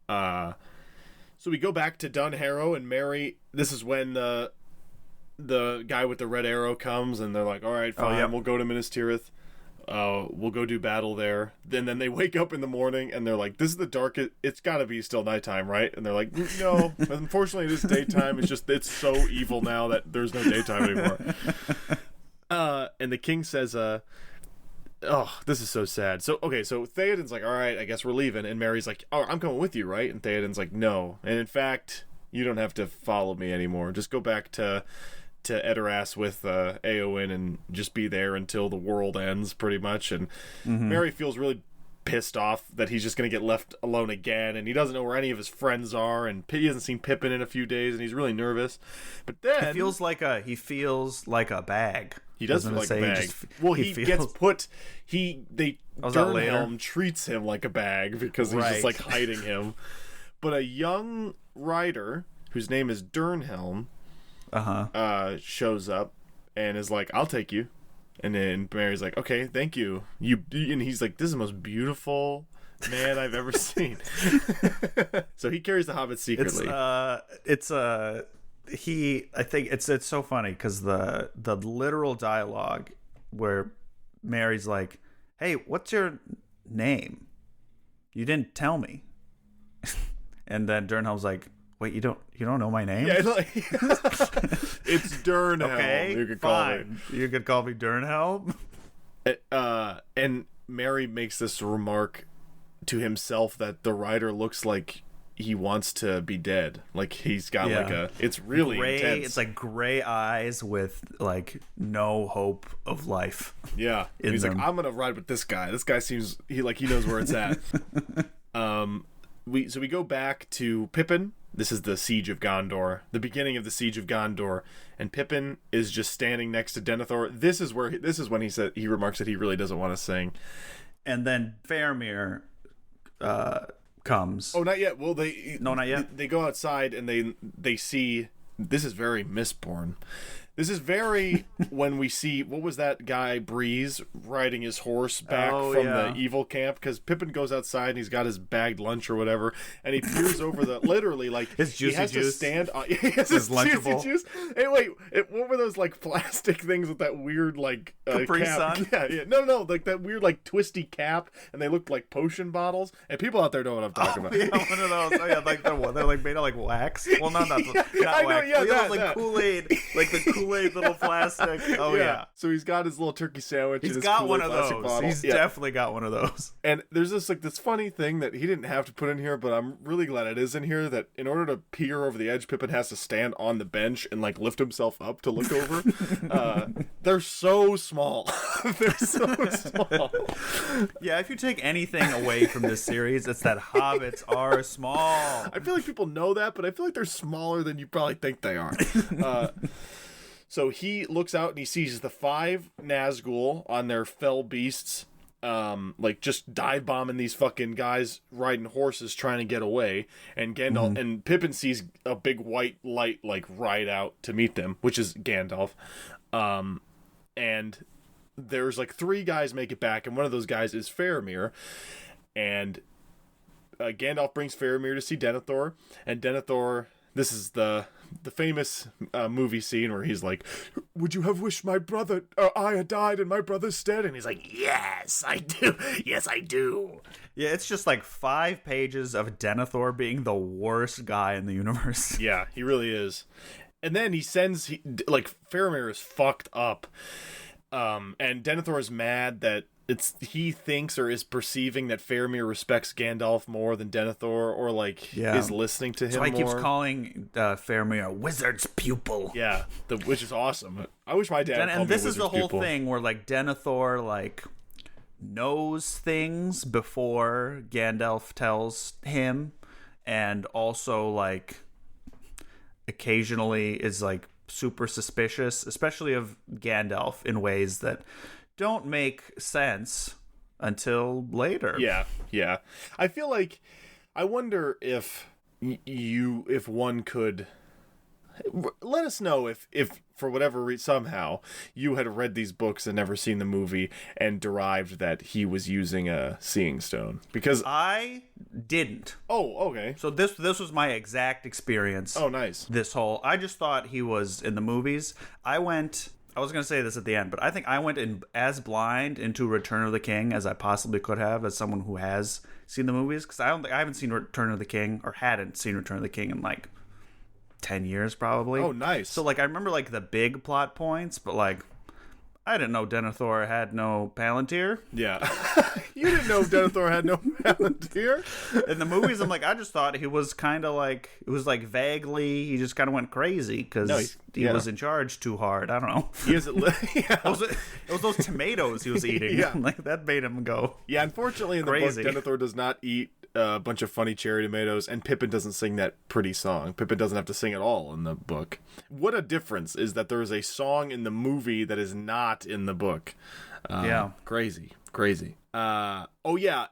Speaker 1: Yeah. So we go back to Dunharrow and Merry. This is when the guy with the red arrow comes, and they're like, all right, fine, we'll go to Minas Tirith. We'll go do battle there. Then they wake up in the morning, and they're like, this is the darkest, it's gotta be still nighttime, right? And they're like, no, unfortunately it is daytime. It's so evil now that there's no daytime anymore. And the king says, this is so sad. So Theoden's like, all right, I guess we're leaving. And Merry's like, oh, I'm coming with you, right? And Theoden's like, no. And in fact, you don't have to follow me anymore. Just go back to Edoras with Eowyn and just be there until the world ends, pretty much. And Merry feels really pissed off that he's just going to get left alone again, and he doesn't know where any of his friends are, and he hasn't seen Pippin in a few days, and he's really nervous. But then
Speaker 2: he feels like a bag.
Speaker 1: He does feel like a bag. Durnhelm treats him like a bag because he's just like hiding him. But a young rider whose name is Durnhelm shows up and is like, I'll take you. And then Merry's like, okay, thank you. And he's like, this is the most beautiful man I've ever seen. So he carries the hobbit secretly.
Speaker 2: I think it's so funny because the literal dialogue where Merry's like, hey, what's your name? You didn't tell me. And then Durnhelm's like, wait, you don't know my name?
Speaker 1: Yeah, it's Durnhelm.
Speaker 2: Okay, you could fine. You could call me Durnhelm.
Speaker 1: And Merry makes this remark to himself that the rider looks like he wants to be dead. Like he's got it's really intense.
Speaker 2: It's like gray eyes with like no hope of life.
Speaker 1: Yeah. He's like, I'm gonna ride with this guy. This guy seems he knows where it's at. We go back to Pippin. This is the Siege of Gondor, the beginning of the Siege of Gondor, and Pippin is just standing next to Denethor. This is when he remarks that he really doesn't want to sing.
Speaker 2: And then Faramir comes.
Speaker 1: Oh, not yet. Well,
Speaker 2: not yet.
Speaker 1: They go outside and they see. This is very Mistborn. This is very when we see, what was that guy, Breeze, riding his horse back from the evil camp? Because Pippin goes outside and he's got his bagged lunch or whatever, and he peers over the, literally, like,
Speaker 2: his juicy
Speaker 1: he has
Speaker 2: juice.
Speaker 1: to stand on, his
Speaker 2: Lunchable.
Speaker 1: juice. Hey, wait, what were those, like, plastic things with that weird, like,
Speaker 2: Capri
Speaker 1: cap?
Speaker 2: Sun?
Speaker 1: Yeah, no, like that weird, like, twisty cap, and they looked like potion bottles, and people out there know what I'm talking about.
Speaker 2: Yeah, one of those. Oh, yeah, like they're like made of, like, wax. Well, not wax.
Speaker 1: Yeah,
Speaker 2: like Kool-Aid, like the Kool-Aid little plastic. Oh yeah.
Speaker 1: So he's got his little turkey sandwich.
Speaker 2: He's
Speaker 1: in his
Speaker 2: got
Speaker 1: Kool-Aid
Speaker 2: one of
Speaker 1: plastic
Speaker 2: those.
Speaker 1: bottle.
Speaker 2: He's definitely got one of those.
Speaker 1: And there's this funny thing that he didn't have to put in here, but I'm really glad it is in here. That in order to peer over the edge, Pippin has to stand on the bench and like lift himself up to look over. They're so small. They're so small.
Speaker 2: Yeah, if you take anything away from this series, it's that hobbits are small.
Speaker 1: I feel like people know that, but I feel like they're smaller than you probably think they are. So he looks out and he sees the 5 Nazgul on their fell beasts, like just dive bombing these fucking guys riding horses trying to get away. And Gandalf and Pippin sees a big white light like ride out to meet them, which is Gandalf. And there's like 3 guys make it back, and one of those guys is Faramir. And Gandalf brings Faramir to see Denethor, and Denethor. This is the famous movie scene where he's like, "Would you have wished my brother, I had died and my brother's dead?" And he's like, "Yes, I do. Yes, I do."
Speaker 2: Yeah, it's just like 5 pages of Denethor being the worst guy in the universe.
Speaker 1: Yeah, he really is. And then Faramir is fucked up. And Denethor is mad that he thinks or is perceiving that Faramir respects Gandalf more than Denethor, or like is listening to him more.
Speaker 2: So he keeps calling Faramir a wizard's pupil.
Speaker 1: Yeah, which is awesome. I wish my dad called me
Speaker 2: and this is the whole
Speaker 1: pupil.
Speaker 2: thing where like Denethor like knows things before Gandalf tells him, and also like occasionally is like super suspicious, especially of Gandalf in ways that don't make sense until later.
Speaker 1: Yeah. I feel like, I wonder if one could let us know if for whatever reason somehow you had read these books and never seen the movie and derived that he was using a seeing stone, because
Speaker 2: I didn't.
Speaker 1: Oh, okay.
Speaker 2: So this was my exact experience.
Speaker 1: Oh, nice.
Speaker 2: I just thought he was in the movies. I was going to say this at the end, but I think I went in as blind into Return of the King as I possibly could have, as someone who has seen the movies, because I haven't seen Return of the King, or hadn't seen Return of the King in like 10 years probably.
Speaker 1: Oh, nice.
Speaker 2: So like I remember like the big plot points, but like I didn't know Denethor had no Palantir.
Speaker 1: Yeah. You didn't know Denethor had no Palantir?
Speaker 2: In the movies, I'm like, I just thought he was kind of like, it was like vaguely, he just kind of went crazy because he was in charge too hard. I don't know.
Speaker 1: He hasn't
Speaker 2: it was those tomatoes he was eating.
Speaker 1: Yeah.
Speaker 2: Like that made him go.
Speaker 1: Yeah, unfortunately in the book, Denethor does not eat a bunch of funny cherry tomatoes, and Pippin doesn't sing that pretty song. Pippin doesn't have to sing at all in the book. What a difference is that there is a song in the movie that is not in the book. Crazy. Oh yeah,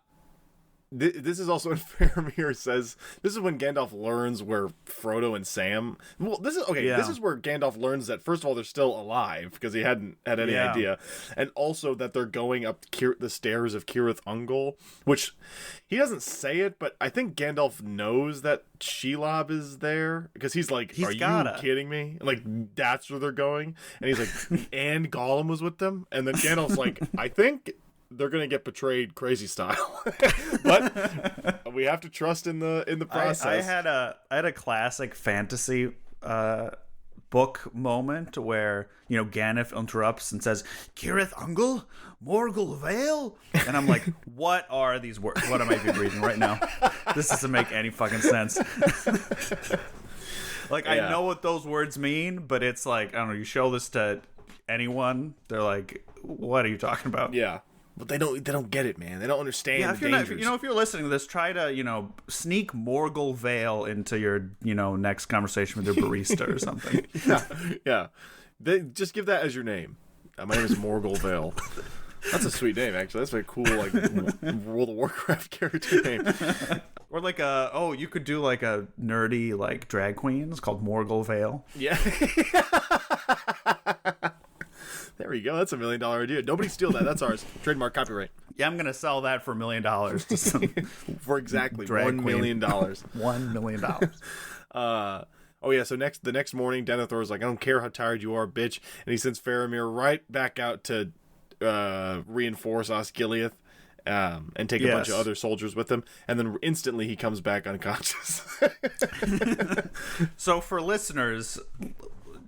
Speaker 1: this is also when Faramir says, this is when Gandalf learns where Frodo and Sam, this is where Gandalf learns that first of all they're still alive, because he hadn't had any idea, and also that they're going up the stairs of Cirith Ungol, which he doesn't say it, but I think Gandalf knows that Shelob is there, because he's like, are you kidding me? Like, that's where they're going? And he's like, and Gollum was with them? And then Gandalf's like, I think they're gonna get betrayed crazy style. But we have to trust in the process.
Speaker 2: I had a classic fantasy book moment where, Gandalf interrupts and says, Cirith Ungol, Morgul Vale? And I'm like, what are these words? What am I even reading right now? This doesn't make any fucking sense. I know what those words mean, but it's like, I don't know, you show this to anyone, they're like, what are you talking about?
Speaker 1: Yeah. But they don't get it, man. They don't understand the dangers.
Speaker 2: If you're listening to this, try to, sneak Morgul Vale into your, next conversation with your barista or something.
Speaker 1: Yeah. Just give that as your name. My name is Morgul Vale. That's a sweet name, actually. That's a cool, World of Warcraft character name.
Speaker 2: Or you could do a nerdy, drag queen. It's called Morgul Vale.
Speaker 1: Yeah. There we go. That's $1 million idea. Nobody steal that. That's ours. Trademark, copyright.
Speaker 2: Yeah, I'm gonna sell that for $1 million to some
Speaker 1: for exactly $1 million.
Speaker 2: $1 million.
Speaker 1: So the next morning, Denethor's like, I don't care how tired you are, bitch, and he sends Faramir right back out to reinforce Osgiliath and take a bunch of other soldiers with him, and then instantly he comes back unconscious.
Speaker 2: So for listeners,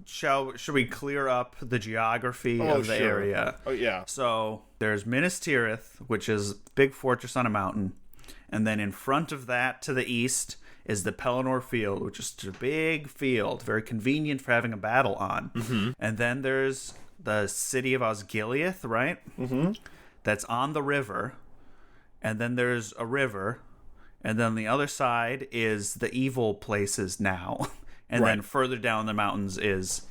Speaker 2: should we clear up the geography of the area?
Speaker 1: Oh, yeah.
Speaker 2: So there's Minas Tirith, which is big fortress on a mountain. And then in front of that to the east is the Pelennor Field, which is a big field, very convenient for having a battle on. Mm-hmm. And then there's the city of Osgiliath, right? Mm-hmm. That's on the river. And then there's a river. And then the other side is the evil places now. And then further down the mountains is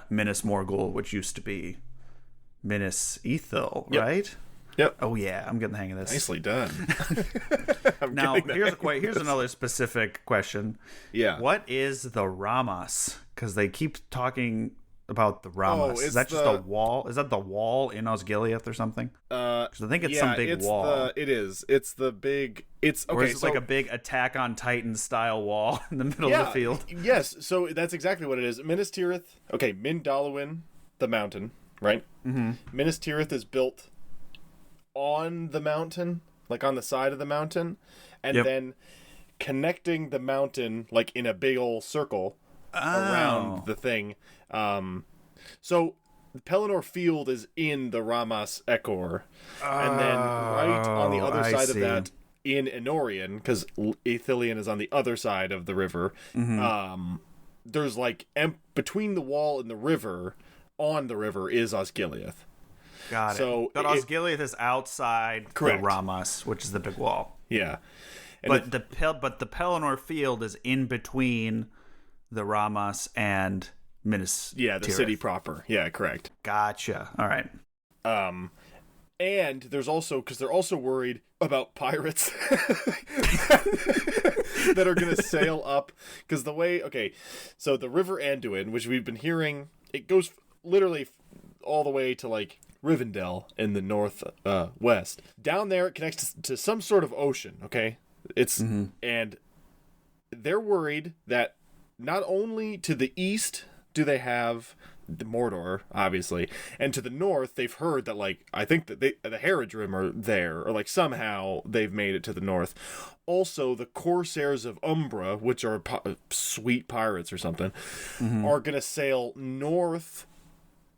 Speaker 2: Minas Morgul, which used to be Minas Ithil, right?
Speaker 1: Yep.
Speaker 2: Oh, yeah. I'm getting the hang of this.
Speaker 1: Nicely done.
Speaker 2: Now, here's another specific question.
Speaker 1: Yeah.
Speaker 2: What is the Ramas? Because they keep talking about the Ramas. Is that just a wall? Is that the wall in Osgiliath or something? Because I think it's some big wall.
Speaker 1: It is. It's the big...
Speaker 2: Or is it like a big Attack on Titan style wall in the middle of the field?
Speaker 1: Yes, so that's exactly what it is. Minas Tirith, Min Dalawin, the mountain, right? Mm-hmm. Minas Tirith is built on the mountain, on the side of the mountain, and then connecting the mountain, in a big old circle around the thing. So the Pelennor Field is in the Ramas Ekor, and then right on the other side of that, in Enorian, because Ithilien is on the other side of the river, there's between the wall and the river, on the river, is Osgiliath.
Speaker 2: Got it. But Osgiliath is outside the Ramas, which is the big wall.
Speaker 1: Yeah.
Speaker 2: And the Pelennor Field is in between the Ramas and Minas Tirith.
Speaker 1: The city proper. Yeah, correct.
Speaker 2: Gotcha. All right.
Speaker 1: And there's also, because they're also worried about pirates that are going to sail up. Because so the River Anduin, which we've been hearing, it goes literally all the way to Rivendell in the north west. Down there, it connects to some sort of ocean. Okay, and they're worried that not only to the east do they have the Mordor, obviously, and to the north they've heard that I think that the Haradrim are there, or somehow they've made it to the north. Also, the Corsairs of Umbra, which are sweet pirates or something, are gonna sail north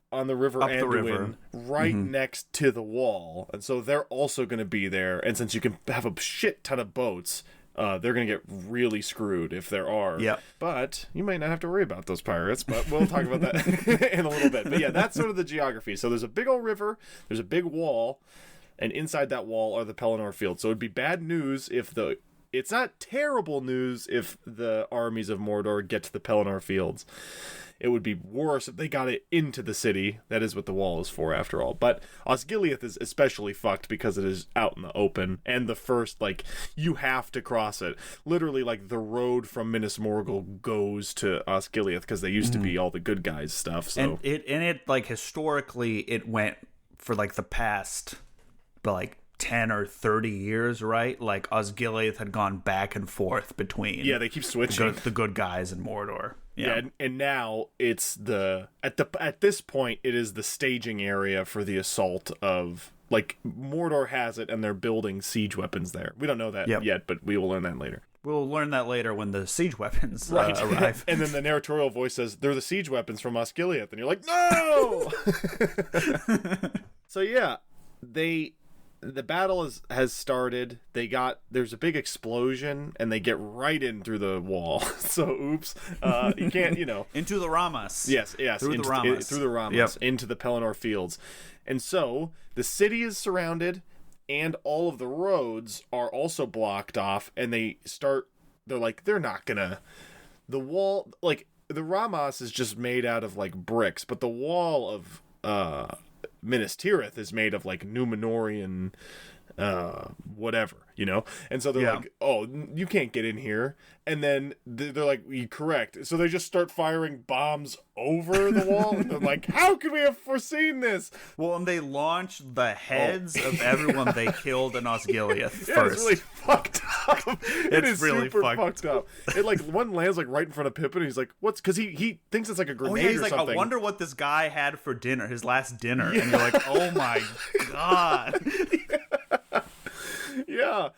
Speaker 1: on the River Anduin, right next to the wall, and so they're also gonna be there. And since you can have a shit ton of boats, they're going to get really screwed if there are.
Speaker 2: Yep.
Speaker 1: But you might not have to worry about those pirates, but we'll talk about that in a little bit. But yeah, that's sort of the geography. So there's a big old river, there's a big wall, and inside that wall are the Pelennor Fields. So it'd be bad news if it's not terrible news if the armies of Mordor get to the Pelennor Fields. It would be worse if they got it into the city. That is what the wall is for, after all. But Osgiliath is especially fucked because it is out in the open. And the first, you have to cross it. Literally, the road from Minas Morgul goes to Osgiliath because they used to be all the good guys stuff. So
Speaker 2: historically, it went for, the past, 10 or 30 years, right? Osgiliath had gone back and forth between...
Speaker 1: Yeah, they keep switching.
Speaker 2: The good guys in Mordor.
Speaker 1: Yeah, and now it's at this point it is the staging area for the assault of Mordor has it, and they're building siege weapons there. We don't know that yet, but we will learn that later.
Speaker 2: We'll learn that later when the siege weapons arrive.
Speaker 1: And then the narratorial voice says, they're the siege weapons from Osgiliath. And you're like, no! So yeah, the battle has started. There's a big explosion, and they get right in through the wall. So oops, you can't,
Speaker 2: into the Ramas.
Speaker 1: Yes,
Speaker 2: through the Ramas,
Speaker 1: yep. Into the Pelennor fields, and so the city is surrounded, and all of the roads are also blocked off, and they're like, they're not gonna, the wall, like the Ramas is just made out of like bricks, but the wall of Minas Tirith is made of like Numenorian whatever, and so they're like, oh, you can't get in here, and then they're like, correct, so they just start firing bombs over the wall, and they're like, how could we have foreseen this?
Speaker 2: Well, and they launch the heads of everyone they killed in Osgiliath first.
Speaker 1: It's really fucked up.
Speaker 2: It's really
Speaker 1: super fucked up. It like one lands like right in front of Pippin, and he's like, what's, because he thinks it's like a grenade
Speaker 2: he's
Speaker 1: or
Speaker 2: like,
Speaker 1: something.
Speaker 2: I wonder what this guy had for dinner, his last dinner, and you're like, oh my god.
Speaker 1: Yeah.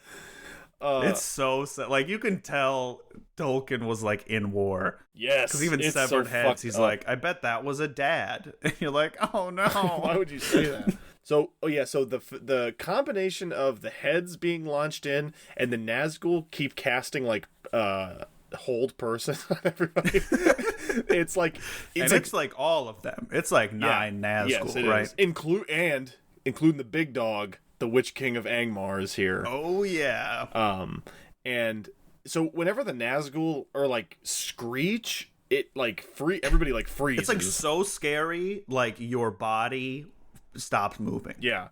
Speaker 2: It's so sad. Like, you can tell Tolkien was like in war.
Speaker 1: Yes.
Speaker 2: Because even severed heads, he's like, I bet that was a dad. And you're like, oh no.
Speaker 1: Why would you say that? So the combination of the heads being launched in and the Nazgul keep casting like hold person on everybody. it's like
Speaker 2: all of them. It's like 9 Nazgul,
Speaker 1: yes, it
Speaker 2: right?
Speaker 1: Is. Including the big dog. The Witch King of Angmar is here.
Speaker 2: Oh yeah.
Speaker 1: And so whenever the Nazgul are like screech, it like everybody like freezes.
Speaker 2: It's like so scary, like your body stops moving.
Speaker 1: Yeah.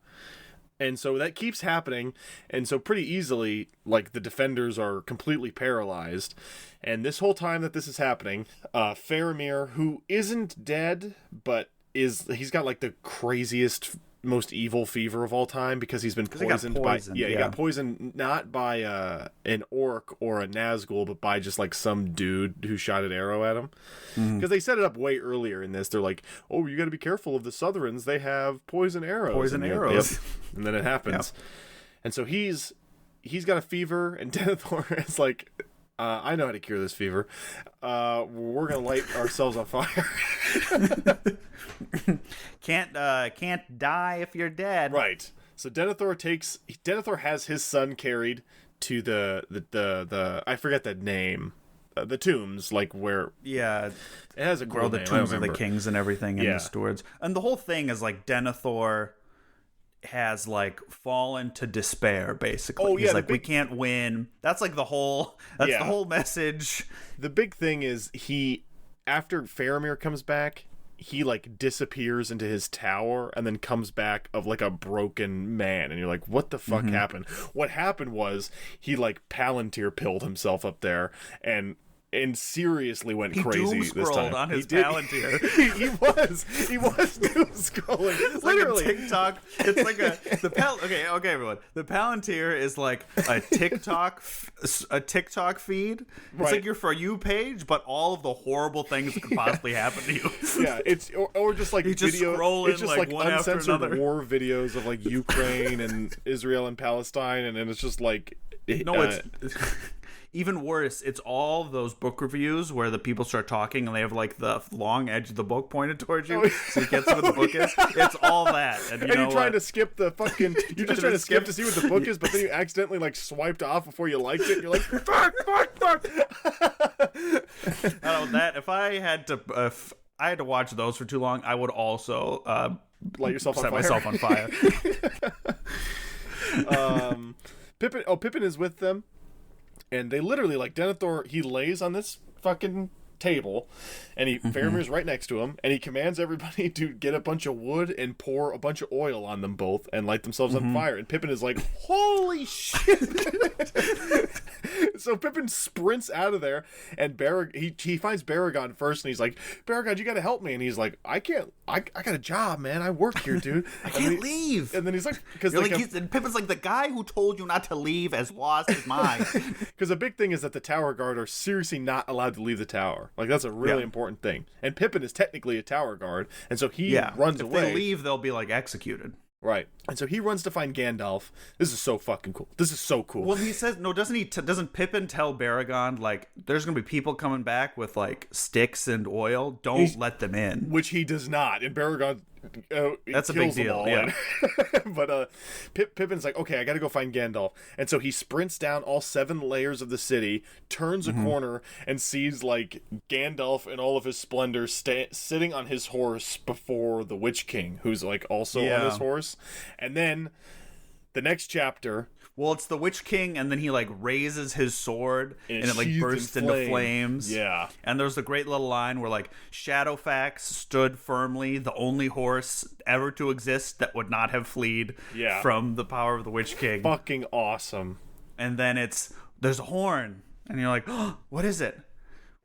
Speaker 1: And so that keeps happening, and so pretty easily, like, the defenders are completely paralyzed. And this whole time that this is happening, Faramir, who isn't dead, but he's got like the craziest, most evil fever of all time because he's been poisoned he got poisoned not by an orc or a Nazgul, but by just like some dude who shot an arrow at him. Because they set it up way earlier in this. They're like, oh, you got to be careful of the Southrons, they have poison arrows. Yep. And then it happens. Yep. And so he's got a fever, and Denethor is like, I know how to cure this fever. We're gonna light ourselves on fire.
Speaker 2: Can't die if you're dead.
Speaker 1: Right. So Denethor has his son carried to the I forget the name. The tombs, like where it has a cool
Speaker 2: the
Speaker 1: name.
Speaker 2: Tombs of the Kings and everything, and the stewards, and the whole thing is like Denethor has like fallen to despair, basically. Oh, yeah, he's like, we can't win. That's like the whole message.
Speaker 1: The big thing is after Faramir comes back, he like disappears into his tower and then comes back of like a broken man, and you're like, what the fuck happened? What happened was he like Palantir pilled himself up there and seriously went crazy this time.
Speaker 2: On his Palantir.
Speaker 1: he was doom scrolling.
Speaker 2: It's literally like a TikTok. It's like okay, everyone. The Palantir is like a TikTok feed. It's like your For You page, but all of the horrible things that could possibly happen to you.
Speaker 1: Yeah, it's or just like
Speaker 2: video.
Speaker 1: It's just like
Speaker 2: one
Speaker 1: uncensored war videos of like Ukraine and Israel and Palestine, and then it's just like
Speaker 2: it's even worse, it's all those book reviews where the people start talking and they have like the long edge of the book pointed towards you, so you can't see what the book is. It's all that, and
Speaker 1: you're trying to skip the fucking. You're just trying to skip to see what the book is, but then you accidentally like swiped off before you liked it. And you're like, fuck.
Speaker 2: I don't know that if I had to watch those for too long, I would also
Speaker 1: light yourself
Speaker 2: set myself on fire.
Speaker 1: Pippin is with them. And they literally, like, Denethor, he lays on this fucking table, and Faramir's right next to him, and he commands everybody to get a bunch of wood and pour a bunch of oil on them both and light themselves on fire. And Pippin is like, holy shit! So Pippin sprints out of there, and he finds Baragon first, and he's like, Baragon, you gotta help me. And he's like, I got a job, man. I work here, dude.
Speaker 2: I can't leave.
Speaker 1: And then he's like,
Speaker 2: and Pippin's like, the guy who told you not to leave as lost as mine.
Speaker 1: Because the big thing is that the tower guard are seriously not allowed to leave the tower. Like, that's a really important thing. And Pippin is technically a tower guard, and so he runs away.
Speaker 2: If they leave, they'll be, like, executed.
Speaker 1: Right. And so he runs to find Gandalf. This is so fucking cool. This is so cool.
Speaker 2: Well, he says, no, doesn't he? Doesn't Pippin tell Baragon, like, there's going to be people coming back with, like, sticks and oil? Don't let them in.
Speaker 1: Which he does not. And Baragon
Speaker 2: that's a big deal, yeah.
Speaker 1: But Pippin's like, okay, I got to go find Gandalf. And so he sprints down all 7 layers of the city, turns a corner, and sees, like, Gandalf in all of his splendor sitting on his horse before the Witch King, who's, like, also on his horse. And then the next chapter...
Speaker 2: Well, it's the Witch King, and then he, like, raises his sword, and it, like, bursts into flames.
Speaker 1: Yeah.
Speaker 2: And there's the great little line where, like, Shadowfax stood firmly, the only horse ever to exist that would not have fled from the power of the Witch King.
Speaker 1: Fucking awesome.
Speaker 2: And then there's a horn, and you're like, oh, what is it?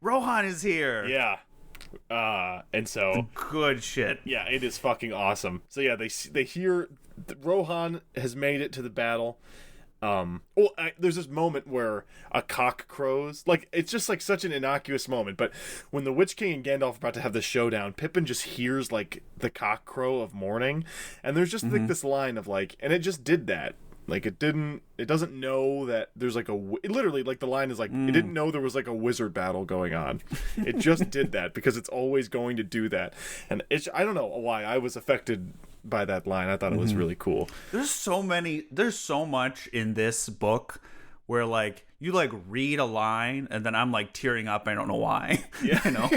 Speaker 2: Rohan is here!
Speaker 1: Yeah. And so...
Speaker 2: Good shit.
Speaker 1: Yeah, it is fucking awesome. So, yeah, they hear... Rohan has made it to the battle. There's this moment where a cock crows. Like, it's just like such an innocuous moment. But when the Witch King and Gandalf are about to have the showdown, Pippin just hears like the cock crow of morning, and there's just like this line of like, and it just did that. Like it doesn't know that there's like literally like the line is like, it didn't know there was like a wizard battle going on. It just did that because it's always going to do that. And I don't know why I was affected by that line. I thought it was really cool.
Speaker 2: There's so much in this book where like you like read a line and then I'm like tearing up. I don't know why.
Speaker 1: Yeah.
Speaker 2: You know?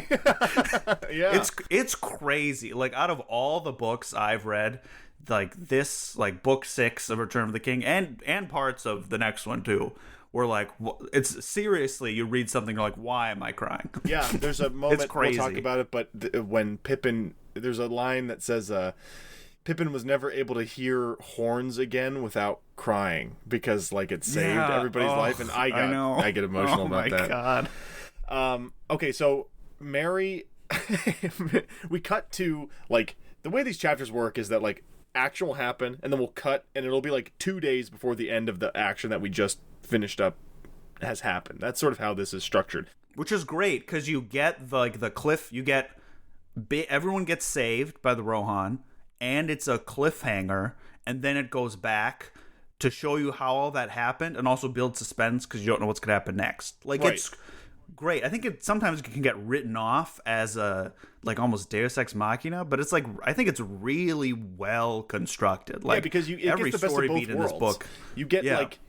Speaker 1: Yeah.
Speaker 2: It's crazy. Like out of all the books I've read, like this, like book 6 of Return of the King and parts of the next one too, where like it's seriously you read something, you're like, why am I crying?
Speaker 1: Yeah, there's a moment
Speaker 2: It's crazy.
Speaker 1: we'll talk about it, but when Pippin, there's a line that says Pippin was never able to hear horns again without crying because like it saved everybody's life, and I get emotional about that.
Speaker 2: God.
Speaker 1: Okay, so Merry we cut to like the way these chapters work is that like action will happen and then we'll cut and it'll be like 2 days before the end of the action that we just finished up has happened. That's sort of how this is structured,
Speaker 2: which is great because you get the cliff, everyone gets saved by the Rohan, and it's a cliffhanger, and then it goes back to show you how all that happened and also build suspense because you don't know what's going to happen next. Like, It's great. I think sometimes it can get written off as a like almost Deus Ex Machina, but it's like I think it's really well constructed. Like
Speaker 1: because it
Speaker 2: every
Speaker 1: gets the best
Speaker 2: story
Speaker 1: of both
Speaker 2: beat
Speaker 1: worlds.
Speaker 2: in this book,
Speaker 1: you get like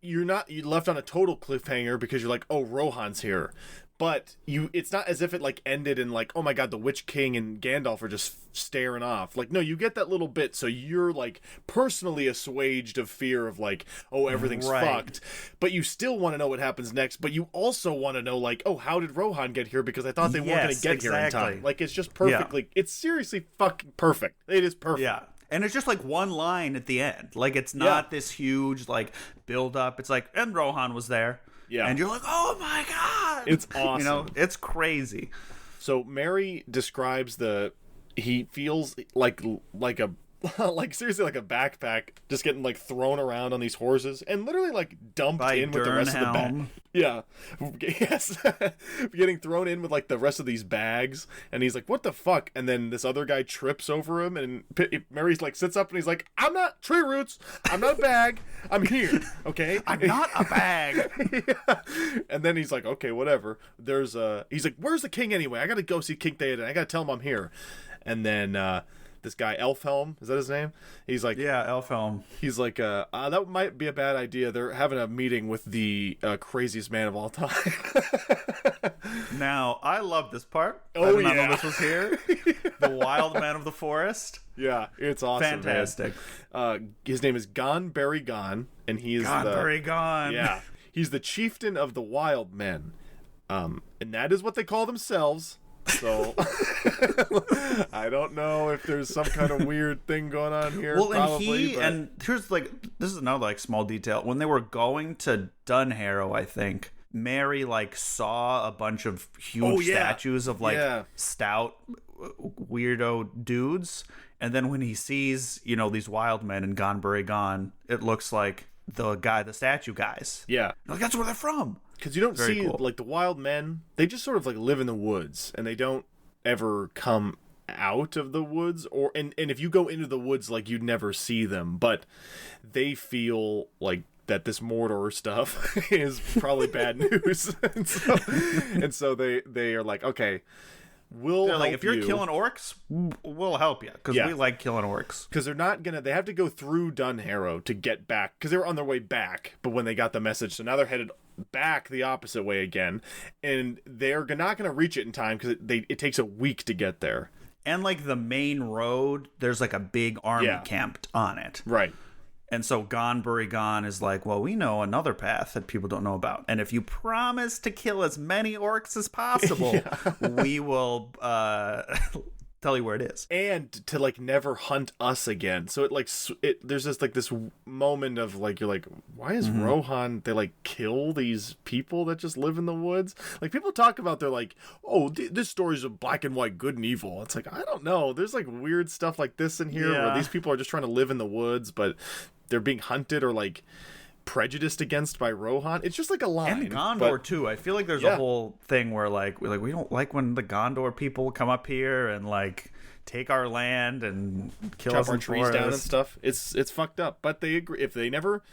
Speaker 1: you're left on a total cliffhanger because you're like, oh, Rohan's here. But it's not as if it like ended in like, oh my god, the Witch King and Gandalf are just staring off. Like, no, you get that little bit, so you're like personally assuaged of fear of like, oh, everything's fucked. But you still want to know what happens next. But you also want to know like, oh, how did Rohan get here? Because I thought they weren't going to get here in time. Like, it's just perfectly. It's seriously fucking perfect. It is perfect.
Speaker 2: Yeah. And it's just like one line at the end. Like, it's not this huge like build up. It's like, and Rohan was there.
Speaker 1: Yeah.
Speaker 2: And you're like, oh my god.
Speaker 1: It's awesome.
Speaker 2: You know, it's crazy.
Speaker 1: So Merry describes he feels like a like seriously like a backpack just getting like thrown around on these horses and literally like dumped in with the rest of the bag. Yeah. Yes. Getting thrown in with like the rest of these bags, and he's like, what the fuck? And then this other guy trips over him, and Mary's like sits up and he's like, I'm not tree roots, I'm not a bag, I'm here, okay?
Speaker 2: I'm not a bag.
Speaker 1: Yeah. And then he's like, okay, whatever. He's like, where's the king anyway? I gotta go see King Theoden, I gotta tell him I'm here. And then this guy Elfhelm, is that his name? He's like,
Speaker 2: yeah, Elfhelm.
Speaker 1: He's like, that might be a bad idea. They're having a meeting with the craziest man of all time.
Speaker 2: Now, I love this part.
Speaker 1: Oh,
Speaker 2: I did not know this was here. The wild man of the forest.
Speaker 1: Yeah, it's awesome.
Speaker 2: Fantastic.
Speaker 1: His name is Gonberry Gon, and he is
Speaker 2: Gonberry Gon.
Speaker 1: Yeah, he's the chieftain of the wild men, and that is what they call themselves. So I don't know if there's some kind of weird thing going on here.
Speaker 2: Well,
Speaker 1: probably,
Speaker 2: and here's like, this is another like small detail. When they were going to Dunharrow, I think Merry like saw a bunch of huge statues of like stout weirdo dudes, and then when he sees these wild men in Gonberry Gon, it looks like the statue guys.
Speaker 1: Yeah,
Speaker 2: like that's where they're from.
Speaker 1: Because you don't see like the wild men, they just sort of like live in the woods, and they don't ever come out of the woods, and if you go into the woods, like, you'd never see them, but they feel like that this Mordor stuff is probably bad news. and so they are like, okay, we'll help
Speaker 2: like, if you're
Speaker 1: you.
Speaker 2: killing orcs, we'll help you, because we like killing orcs.
Speaker 1: Because they have to go through Dunharrow to get back, because they were on their way back, but when they got the message, so now they're headed back the opposite way again, and they're not going to reach it in time, because it takes a week to get there.
Speaker 2: And, like, the main road, there's, like, a big army camped on it.
Speaker 1: Right.
Speaker 2: And so Gon is like, well, we know another path that people don't know about. And if you promise to kill as many orcs as possible, we will tell you where it is.
Speaker 1: And to, like, never hunt us again. So there's just, like, this moment of, like, you're like, why is Rohan, they, like, kill these people that just live in the woods? Like, people talk about, they're like, oh, this story's a black and white, good and evil. It's like, I don't know. There's, like, weird stuff like this in here where these people are just trying to live in the woods, but they're being hunted or, like, prejudiced against by Rohan. It's just like a line.
Speaker 2: And Gondor too. I feel like there's a whole thing where like we don't like when the Gondor people come up here and like take our land and kill us,
Speaker 1: chop our trees down and stuff. It's fucked up. But they agree, if they never,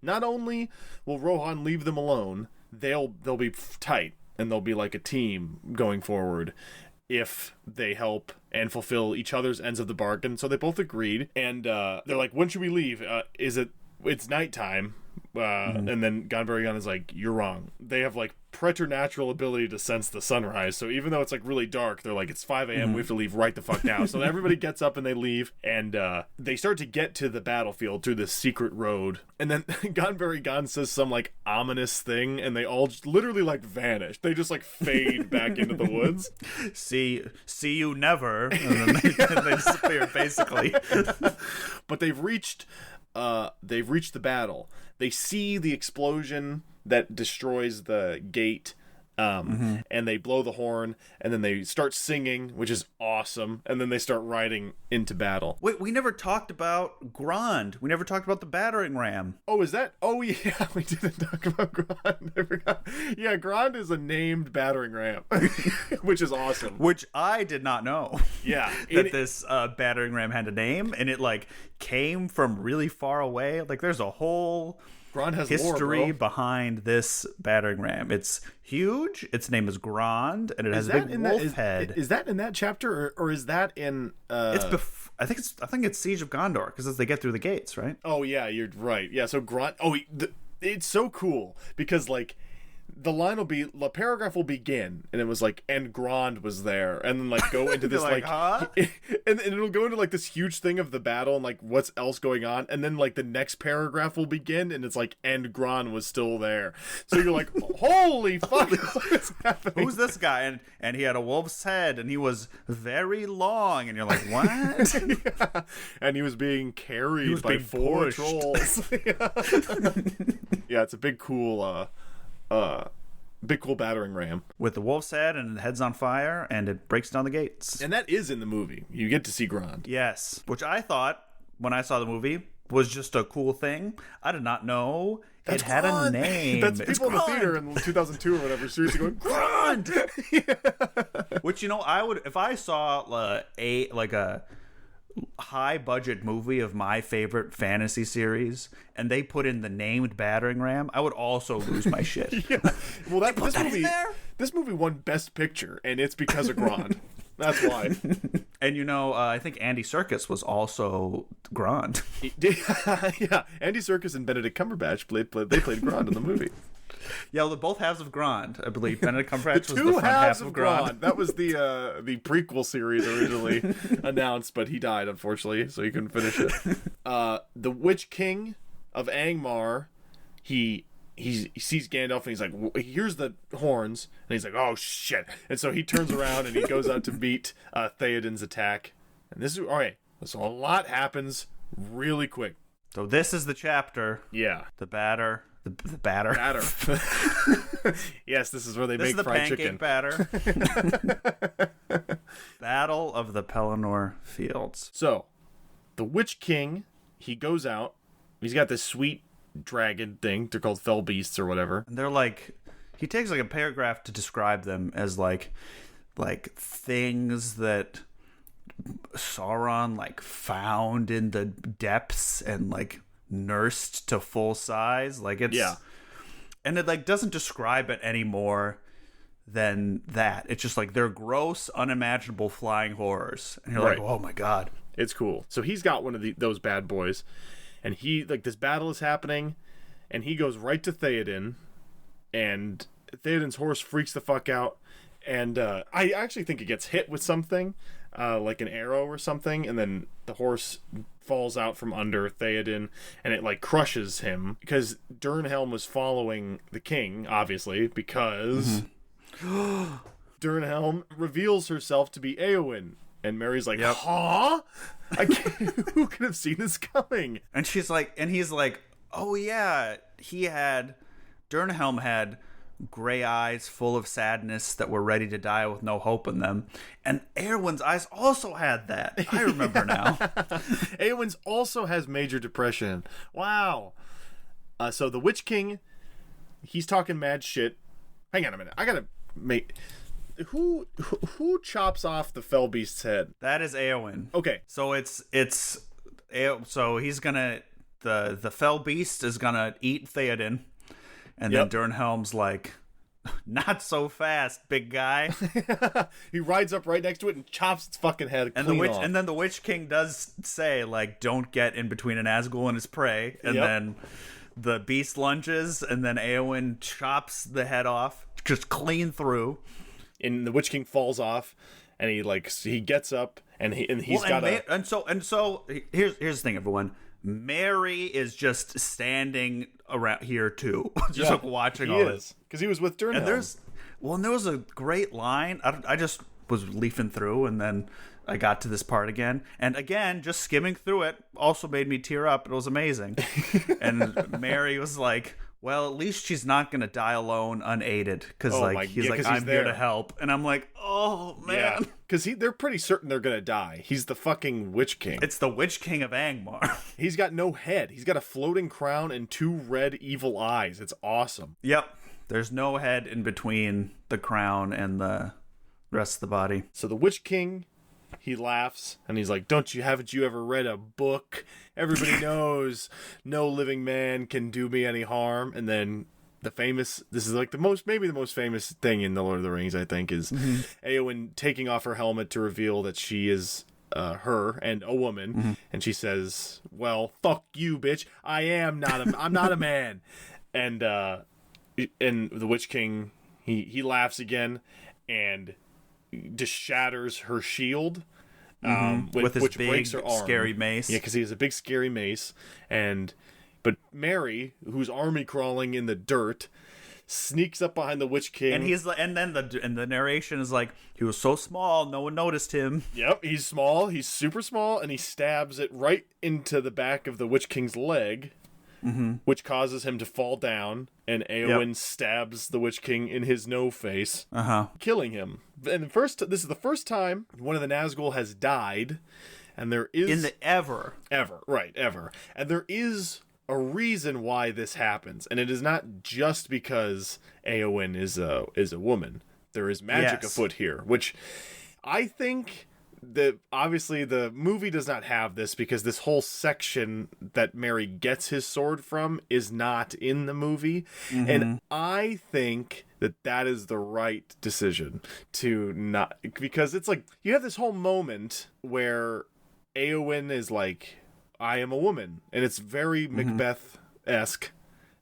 Speaker 1: not only will Rohan leave them alone, they'll be tight and they'll be like a team going forward if they help and fulfill each other's ends of the bargain. So they both agreed, and they're like, when should we leave? It's nighttime. And then Gon is like, you're wrong. They have like preternatural ability to sense the sunrise. So even though it's like really dark, they're like, it's 5 a.m. We have to leave right the fuck now. So everybody gets up and they leave, and they start to get to the battlefield through this secret road. And then Gon says some like ominous thing, and they all just literally like vanish. They just like fade back into the woods.
Speaker 2: See you never. And then they disappear basically.
Speaker 1: But they've reached the battle. They see the explosion that destroys the gate, and they blow the horn, and then they start singing, which is awesome, and then they start riding into battle.
Speaker 2: Wait, we never talked about Grond. We never talked about the battering ram.
Speaker 1: Oh, is that? Oh, yeah, we didn't talk about Grond. I forgot. Yeah, Grond is a named battering ram, which is awesome.
Speaker 2: Which I did not know.
Speaker 1: Yeah.
Speaker 2: that this battering ram had a name, and it, like, came from really far away. Like, there's a whole
Speaker 1: Grond has
Speaker 2: history
Speaker 1: lore,
Speaker 2: behind this battering ram. It's huge. Its name is Grond, and it has a big wolf head.
Speaker 1: Is that in that chapter, or is that in?
Speaker 2: It's I think it's Siege of Gondor, because as they get through the gates, right?
Speaker 1: Oh yeah, you're right. Yeah, so Grond. Oh, it's so cool because like the paragraph will begin, and it was like, and Grond was there, and then like go into this like
Speaker 2: huh?
Speaker 1: and it'll go into like this huge thing of the battle and like what's else going on, and then like the next paragraph will begin, and it's like, and Grond was still there. So you're like, holy fuck, what is happening?
Speaker 2: Who's this guy? And he had a wolf's head, and he was very long, and you're like, what?
Speaker 1: Yeah. And he was being carried by 4 trolls. Yeah, it's a big cool battering ram
Speaker 2: with the wolf's head, and the head's on fire, and it breaks down the gates.
Speaker 1: And that is in the movie. You get to see Grond.
Speaker 2: Yes, which I thought when I saw the movie was just a cool thing. I did not know it had a name.
Speaker 1: That's people in the theater in 2002 or whatever seriously going, Grond.
Speaker 2: Yeah. Which, you know, I would, if I saw a high budget movie of my favorite fantasy series and they put in the named battering ram, I would also lose my shit.
Speaker 1: Yeah. Well, this movie won Best Picture, and it's because of Grond. That's why.
Speaker 2: And, you know, I think Andy Serkis was also Grond.
Speaker 1: Yeah, Andy Serkis and Benedict Cumberbatch played Grond in the movie.
Speaker 2: Yeah, well, both halves of Grond, I believe. Benedict Cumberbatch was the front
Speaker 1: half
Speaker 2: of Grond.
Speaker 1: That was the prequel series originally announced, but he died, unfortunately, so he couldn't finish it. The Witch King of Angmar, he sees Gandalf, and he's like, here's the horns, and he's like, oh shit, and so he turns around and he goes out to meet Theoden's attack, and this is all right. So a lot happens really quick.
Speaker 2: So this is the chapter.
Speaker 1: Yeah,
Speaker 2: the batter. The batter.
Speaker 1: Yes, this is where they make fried chicken.
Speaker 2: Batter. Battle of the Pelennor Fields.
Speaker 1: So, the Witch King, he goes out. He's got this sweet dragon thing. They're called fell beasts or whatever.
Speaker 2: And they're like, he takes like a paragraph to describe them as like things that Sauron like found in the depths and like nursed to full size. Like it's and it like doesn't describe it any more than that. It's just like they're gross, unimaginable flying horrors, and you're like, oh my god,
Speaker 1: it's cool. So he's got one of those bad boys, and he like this battle is happening, and he goes right to Theoden, and Theoden's horse freaks the fuck out, and I actually think it gets hit with something, like an arrow or something, and then the horse falls out from under Theoden, and it like crushes him because Durnhelm was following the king, obviously, because Durnhelm reveals herself to be Éowyn, and Mary's like, huh? Who could have seen this coming?
Speaker 2: And she's like, and he's like, oh yeah, Durnhelm had gray eyes full of sadness that were ready to die with no hope in them. And Éowyn's eyes also had that. I remember now.
Speaker 1: Éowyn's also has major depression. Wow. So the Witch King, he's talking mad shit. Hang on a minute. I gotta make... Who chops off the Fell Beast's head?
Speaker 2: That is Éowyn.
Speaker 1: Okay.
Speaker 2: So so he's gonna... The Fell Beast is gonna eat Theoden. And then Durnhelm's like, not so fast, big guy.
Speaker 1: He rides up right next to it and chops its fucking head clean off.
Speaker 2: And then the Witch King does say, like, don't get in between an Nazgul and his prey. And then the beast lunges, and then Éowyn chops the head off, just clean through.
Speaker 1: And the Witch King falls off, and he gets up, and he's
Speaker 2: so here's the thing, everyone. Mary is just standing around here too, just like watching all this
Speaker 1: because he was with Durnhelm.
Speaker 2: And there was a great line. I just was leafing through, and then I got to this part again, and again, just skimming through it also made me tear up. It was amazing. And Mary was like, well, at least she's not gonna die alone, unaided, because he's I'm here to help, and I'm like, oh man,
Speaker 1: because they're pretty certain they're gonna die. He's the fucking Witch King.
Speaker 2: It's the Witch King of Angmar.
Speaker 1: He's got no head. He's got a floating crown and 2 red evil eyes. It's awesome.
Speaker 2: Yep, there's no head in between the crown and the rest of the body.
Speaker 1: So the Witch King, he laughs and he's like, haven't you ever read a book? Everybody knows no living man can do me any harm. And then this is like maybe the most famous thing in the Lord of the Rings, I think, is Éowyn taking off her helmet to reveal that she is her and a woman. And she says, well, fuck you, bitch. I'm not a man. And the Witch King, he laughs again and just shatters her shield.
Speaker 2: With his
Speaker 1: which
Speaker 2: big,
Speaker 1: breaks her arm.
Speaker 2: Scary mace.
Speaker 1: Yeah, because he has a big, scary mace. But Mary, who's army crawling in the dirt, sneaks up behind the Witch King.
Speaker 2: And then the narration is like, he was so small, no one noticed him.
Speaker 1: Yep, he's small. He's super small, and he stabs it right into the back of the Witch King's leg, which causes him to fall down. And Éowyn stabs the Witch King in his no face, killing him. And this is the first time one of the Nazgul has died, and there is
Speaker 2: ever,
Speaker 1: and there is a reason why this happens, and it is not just because Éowyn is a woman. There is magic afoot here, which I think that obviously the movie does not have this, because this whole section that Mary gets his sword from is not in the movie. And I think that is the right decision to not, because it's like you have this whole moment where Éowyn is like, I am a woman, and it's very Macbeth-esque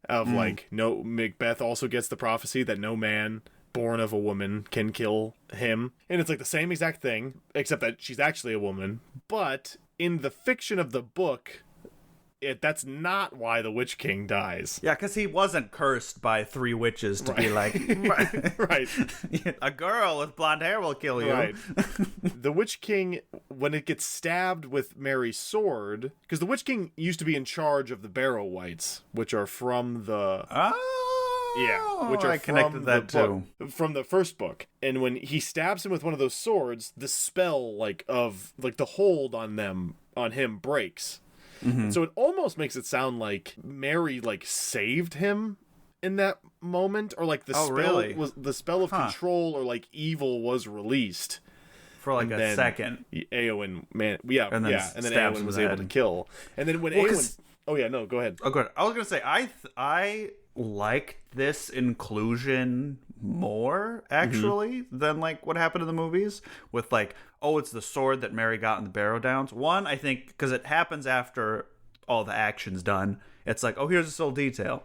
Speaker 1: of like, no, Macbeth also gets the prophecy that no man born of a woman can kill him, and it's like the same exact thing, except that she's actually a woman. But in the fiction of the book, that's not why the Witch King dies.
Speaker 2: Yeah, because he wasn't cursed by 3 witches to be like,
Speaker 1: right,
Speaker 2: a girl with blonde hair will kill you.
Speaker 1: Right. The Witch King, when it gets stabbed with Mary's sword, because the Witch King used to be in charge of the Barrow Wights, which are from the... which are
Speaker 2: connected that too
Speaker 1: from the first book. And when he stabs him with one of those swords, the spell of the hold on him breaks. So it almost makes it sound like Mary saved him in that moment, or the spell was the spell of control or evil was released.
Speaker 2: for like a second.
Speaker 1: Eowyn, and then Eowyn was able to kill. And then when Eowyn... Oh, yeah, no, go ahead.
Speaker 2: Oh, go ahead. I was going to say, I liked this inclusion more, actually, than, like, what happened in the movies. With, like, it's the sword that Merry got in the Barrow Downs. One, I think, because it happens after all the action's done. It's like, here's this little detail.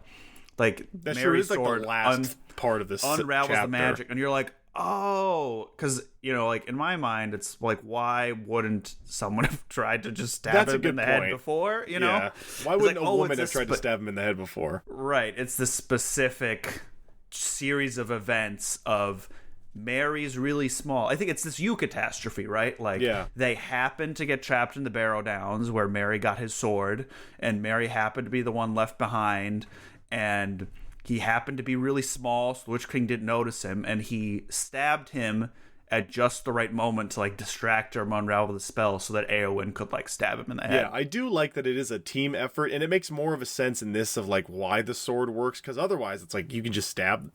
Speaker 2: Like, Merry's sword,
Speaker 1: like the last part of this
Speaker 2: unravels
Speaker 1: chapter.
Speaker 2: The magic. And you're like, because, like, in my mind, it's like, why wouldn't someone have tried to just stab him in the head before, you know?
Speaker 1: Yeah. Why wouldn't a woman have tried to stab him in the head before?
Speaker 2: Right. It's this specific series of events of Merry's really small. I think it's this eucatastrophe, right? Like, they happen to get trapped in the Barrow Downs where Merry got his sword, and Merry happened to be the one left behind, and... he happened to be really small, so the Witch King didn't notice him, and he stabbed him at just the right moment to, like, distract or unravel the spell so that Eowyn could, like, stab him in the head.
Speaker 1: Yeah, I do like that it is a team effort, and it makes more of a sense in this of, like, why the sword works, because otherwise it's like, you can just stab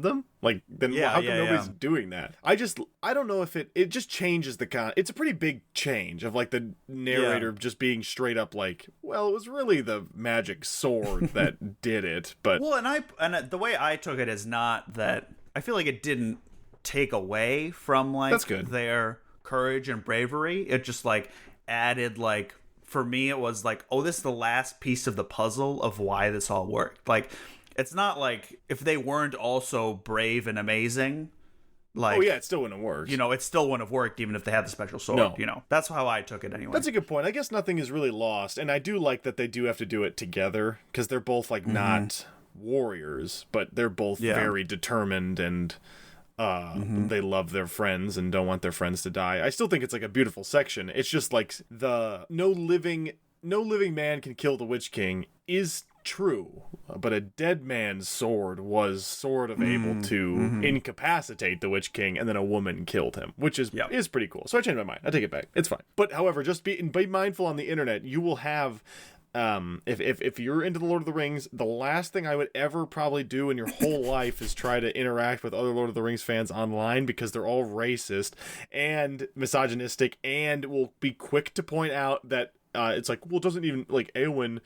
Speaker 1: them? Like, then how come nobody's doing that? I don't know if it just changes it's a pretty big change of, like, the narrator just being straight up like, well, it was really the magic sword that did it, but...
Speaker 2: Well, and the way I took it is not that... I feel like it didn't take away from, like, their courage and bravery. It just, like, added, like, for me it was like, this is the last piece of the puzzle of why this all worked. Like, it's not like if they weren't also brave and amazing, like,
Speaker 1: it still wouldn't have worked.
Speaker 2: You know, it still wouldn't have worked even if they had the special sword.
Speaker 1: No.
Speaker 2: You know, that's how I took it anyway.
Speaker 1: That's a good point. I guess nothing is really lost, and I do like that they do have to do it together, because they're both, like, not warriors, but they're both very determined, and they love their friends and don't want their friends to die. I still think it's, like, a beautiful section. It's just like the no living man can kill the Witch King is true, but a dead man's sword was sort of able to incapacitate the Witch King, and then a woman killed him, which is pretty cool. So I changed my mind. I take it back. It's fine. But however, just be mindful on the internet. You will have if you're into the Lord of the Rings, the last thing I would ever probably do in your whole life is try to interact with other Lord of the Rings fans online, because they're all racist and misogynistic, and will be quick to point out that it's like, well, it doesn't even, like, Eowyn,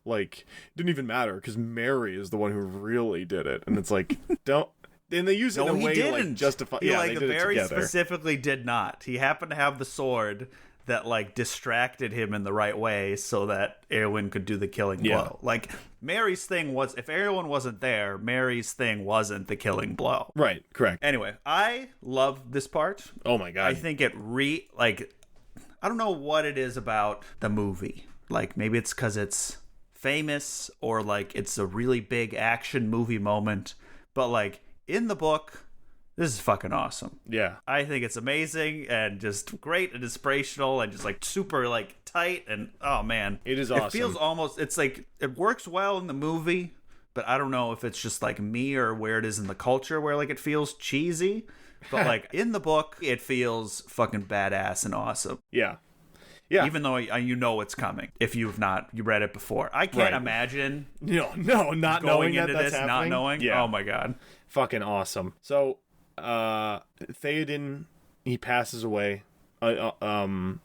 Speaker 1: like, didn't even matter because Merry is the one who really did it, and it's like, don't. And they use it in a way to, like, justify.
Speaker 2: He, like, very specifically did not. He happened to have the sword that, like, distracted him in the right way so that Eowyn could do the killing blow. Like, Merry's thing was, if Eowyn wasn't there, Merry's thing wasn't the killing blow.
Speaker 1: Right, correct.
Speaker 2: Anyway, I love this part.
Speaker 1: Oh my god.
Speaker 2: I think it I don't know what it is about the movie. Like, maybe it's because it's famous, or, like, it's a really big action movie moment. But, like, in the book... this is fucking awesome.
Speaker 1: Yeah.
Speaker 2: I think it's amazing and just great and inspirational and just, like, super, like, tight, and oh man.
Speaker 1: It is awesome.
Speaker 2: It feels almost, it's like, it works well in the movie, but I don't know if it's just, like, me or where it is in the culture where, like, it feels cheesy. But, like, in the book, it feels fucking badass and awesome.
Speaker 1: Yeah. Yeah.
Speaker 2: Even though you know it's coming if you read it before. I can't imagine.
Speaker 1: No, not
Speaker 2: going
Speaker 1: knowing
Speaker 2: into
Speaker 1: that's
Speaker 2: this,
Speaker 1: happening.
Speaker 2: not knowing.
Speaker 1: Yeah.
Speaker 2: Oh my god.
Speaker 1: Fucking awesome. So, Theoden, he passes away. Éomer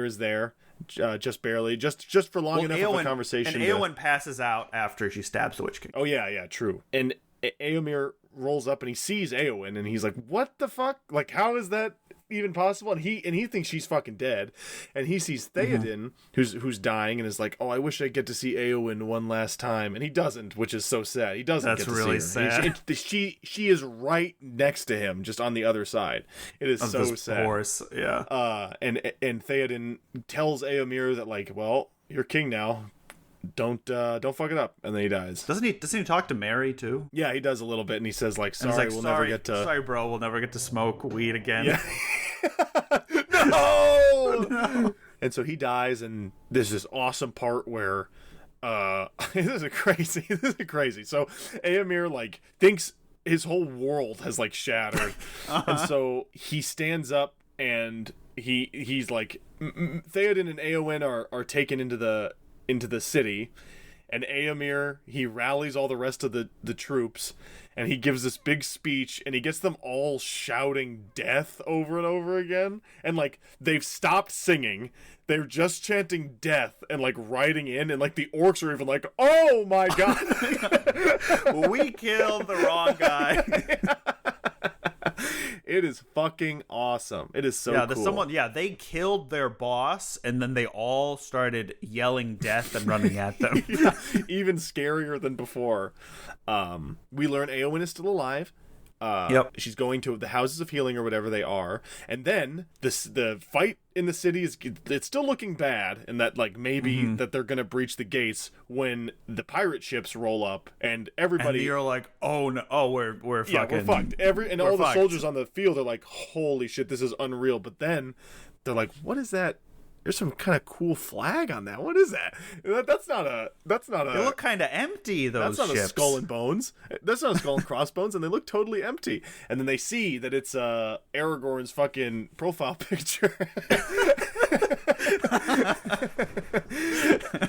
Speaker 1: is there, just barely, just for long enough of a conversation.
Speaker 2: And Éowyn passes out after she stabs the Witch King.
Speaker 1: Oh yeah, true. And Éomer rolls up and he sees Éowyn, and he's like, "What the fuck? Like, how is that even possible?" And he thinks she's fucking dead, and he sees Theoden, who's dying, and is like, "Oh, I wish I get to see Éowyn one last time," and he doesn't, which is so sad. He doesn't. That's get to really see her. Sad. She is right next to him, just on the other side. It is so sad.
Speaker 2: Horse, yeah.
Speaker 1: And Theoden tells Éomer that, like, well, you're king now. Don't fuck it up, and then he dies.
Speaker 2: Doesn't he talk to Merry too?
Speaker 1: Yeah, he does a little bit, and he says, like, sorry, bro,
Speaker 2: we'll never get to smoke weed again.
Speaker 1: Yeah. No! And so he dies, and there's this awesome part where this is crazy. So Éomer, like, thinks his whole world has, like, shattered. And so he stands up, and he's like, Theoden and Éowyn are taken into the city, and Éomer, he rallies all the rest of the troops, and he gives this big speech, and he gets them all shouting death over and over again, and like they've stopped singing, they're just chanting death and like riding in, and like the orcs are even like, oh my god,
Speaker 2: we killed the wrong guy.
Speaker 1: It is fucking awesome. It is so cool.
Speaker 2: They killed their boss, and then they all started yelling death and running at them.
Speaker 1: Yeah, even scarier than before. We learn Éowyn is still alive. She's going to the houses of healing or whatever they are, and then the fight in the city it's still looking bad, and that like maybe that they're gonna breach the gates when the pirate ships roll up, and everybody,
Speaker 2: and you're like, oh no, we're fucking,
Speaker 1: we're fucked. All the soldiers on the field are like, holy shit, this is unreal. But then they're like, what is that? There's some kind of cool flag on that. What is that? That's not a.
Speaker 2: They look kind of empty. Those
Speaker 1: That's not
Speaker 2: ships.
Speaker 1: A skull and bones. That's not a skull and crossbones, and they look totally empty. And then they see that it's Aragorn's fucking profile picture.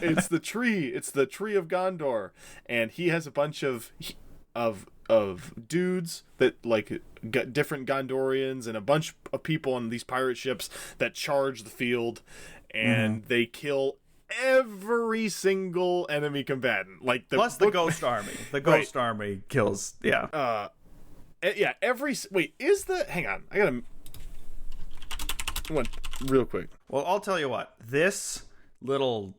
Speaker 1: It's the tree. It's the tree of Gondor, and he has a bunch of dudes that like got different Gondorians and a bunch of people on these pirate ships that charge the field, and they kill every single enemy combatant. Like
Speaker 2: plus the ghost army. The ghost army kills. Yeah.
Speaker 1: Hang on. I gotta. One real quick.
Speaker 2: Well, I'll tell you what. This little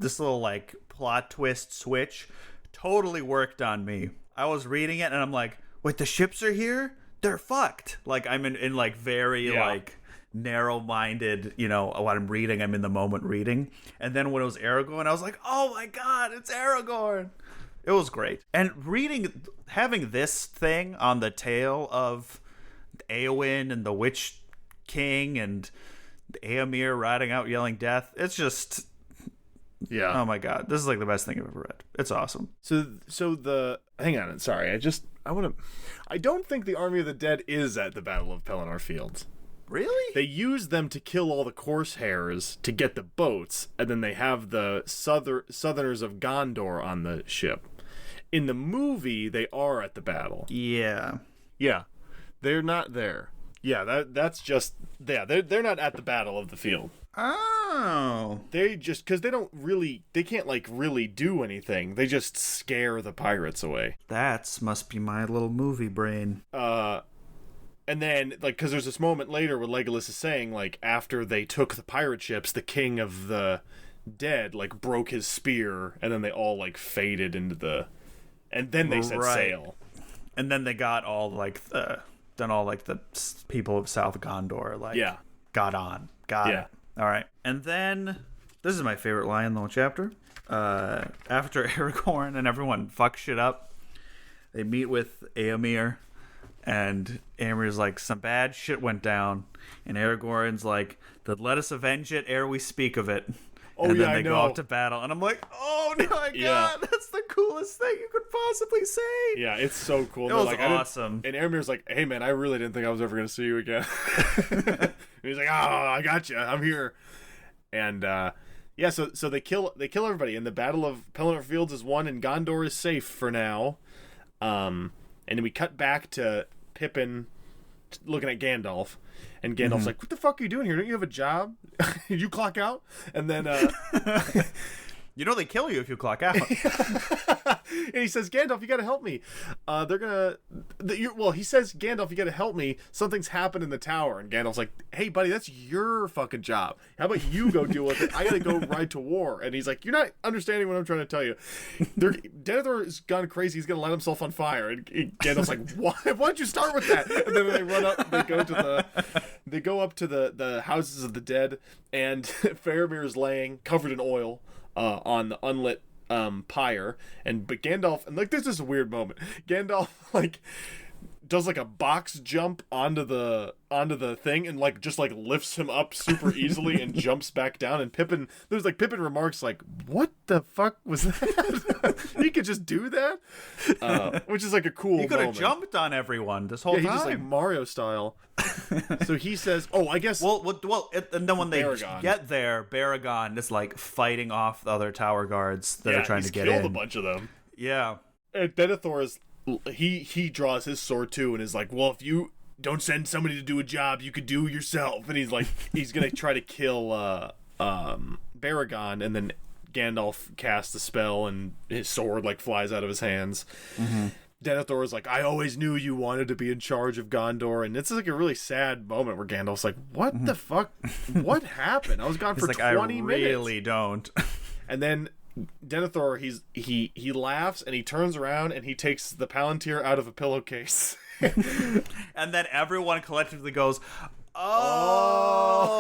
Speaker 2: like plot twist switch totally worked on me. I was reading it and I'm like, wait, the ships are here? They're fucked. Like I'm in like very like narrow-minded, what I'm reading, I'm in the moment reading. And then when it was Aragorn, I was like, oh my god, it's Aragorn. It was great. And having this thing on the tail of Éowyn and the Witch King and Éomer riding out yelling death, it's just... Yeah. Oh my god, this is like the best thing I've ever read. It's awesome.
Speaker 1: Hang on, sorry. I don't think the Army of the Dead is at the Battle of Pelennor Fields.
Speaker 2: Really?
Speaker 1: They use them to kill all the Corsairs to get the boats, and then they have the Southerners of Gondor on the ship. In the movie, they are at the battle.
Speaker 2: Yeah.
Speaker 1: Yeah. They're not there. Yeah, that's just... Yeah, they're not at the Battle of the Field.
Speaker 2: Oh.
Speaker 1: They just... Because they can't, like, really do anything. They just scare the pirates away.
Speaker 2: That must be my little movie brain.
Speaker 1: And then, like, because there's this moment later where Legolas is saying, like, after they took the pirate ships, the king of the dead, like, broke his spear, and then they all, like, faded into the... And then they set sail.
Speaker 2: And then they got all, like, the people of South Gondor, like, got on. Got it. All right. And then, this is my favorite line in the whole chapter. After Aragorn and everyone fucks shit up, they meet with Éomer, and Éomer's like, some bad shit went down, and Aragorn's like, then let us avenge it ere we speak of it. And then they go out to battle, and I'm like, oh my god, that's the coolest thing you could possibly say.
Speaker 1: Yeah, it's so cool.
Speaker 2: It was like, awesome.
Speaker 1: And Éomer's like, hey man, I really didn't think I was ever going to see you again. And he's like, oh, I got you. I'm here. And so they kill everybody, and the Battle of Pelennor Fields is won, and Gondor is safe for now. And then we cut back to Pippin looking at Gandalf, and Gandalf's like, what the fuck are you doing here? Don't you have a job? Did you clock out? And then
Speaker 2: they kill you if you clock out.
Speaker 1: And he says, Gandalf, you gotta help me. He says, Gandalf, you gotta help me. Something's happened in the tower. And Gandalf's like, hey buddy, that's your fucking job. How about you go deal with it? I gotta go ride to war. And he's like, you're not understanding what I'm trying to tell you. Denethor has gone crazy. He's gonna light himself on fire. And Gandalf's like, why'd you start with that? And then they run up, they go up to the houses of the dead, and Faramir is laying covered in oil on the unlit pyre, but Gandalf, and like, this is a weird moment. Gandalf, like, does like a box jump onto the thing and like just like lifts him up super easily and jumps back down. And Pippin remarks like, "What the fuck was that? He could just do that," which is like a cool.
Speaker 2: He could have
Speaker 1: moment.
Speaker 2: Jumped on everyone this whole time.
Speaker 1: He just like Mario style. So he says, "Oh, I guess."
Speaker 2: Well, and then when they
Speaker 1: Baragon.
Speaker 2: get there, Baragon is like fighting off the other tower guards that are trying to get in.
Speaker 1: He's killed a bunch of them.
Speaker 2: Yeah.
Speaker 1: And Denethor is he draws his sword too and is like, "Well, if you don't send somebody to do a job you could do yourself." And he's like, he's gonna try to kill Baragon, and then Gandalf casts the spell and his sword like flies out of his hands. Mm-hmm. Denethor is like, "I always knew you wanted to be in charge of Gondor," and it's like a really sad moment where Gandalf's like, "What the fuck? What happened? I was gone for 20
Speaker 2: I
Speaker 1: minutes."
Speaker 2: Really don't.
Speaker 1: And then Denethor, he laughs and he turns around and he takes the Palantir out of a pillowcase.
Speaker 2: And then everyone collectively goes, "Oh!"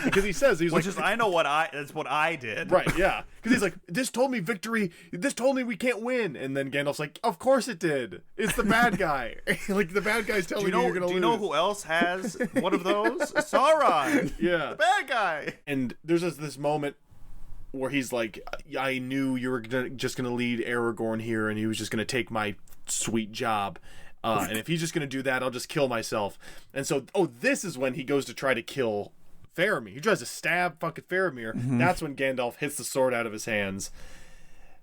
Speaker 1: Because he says
Speaker 2: Which is, I know that's what I did.
Speaker 1: Right, yeah. Because he's like, "This told me victory. This told me we can't win." And then Gandalf's like, "Of course it did. It's the bad guy." Like, the bad guy's telling you you're going to lose.
Speaker 2: Do you know who else has one of those? Sauron.
Speaker 1: Yeah.
Speaker 2: The bad guy.
Speaker 1: And there's this moment where he's like, "I knew you were just going to lead Aragorn here, and he was just going to take my sweet job. And if he's just going to do that, I'll just kill myself." And so, this is when he goes to try to kill Faramir. He tries to stab fucking Faramir. Mm-hmm. That's when Gandalf hits the sword out of his hands.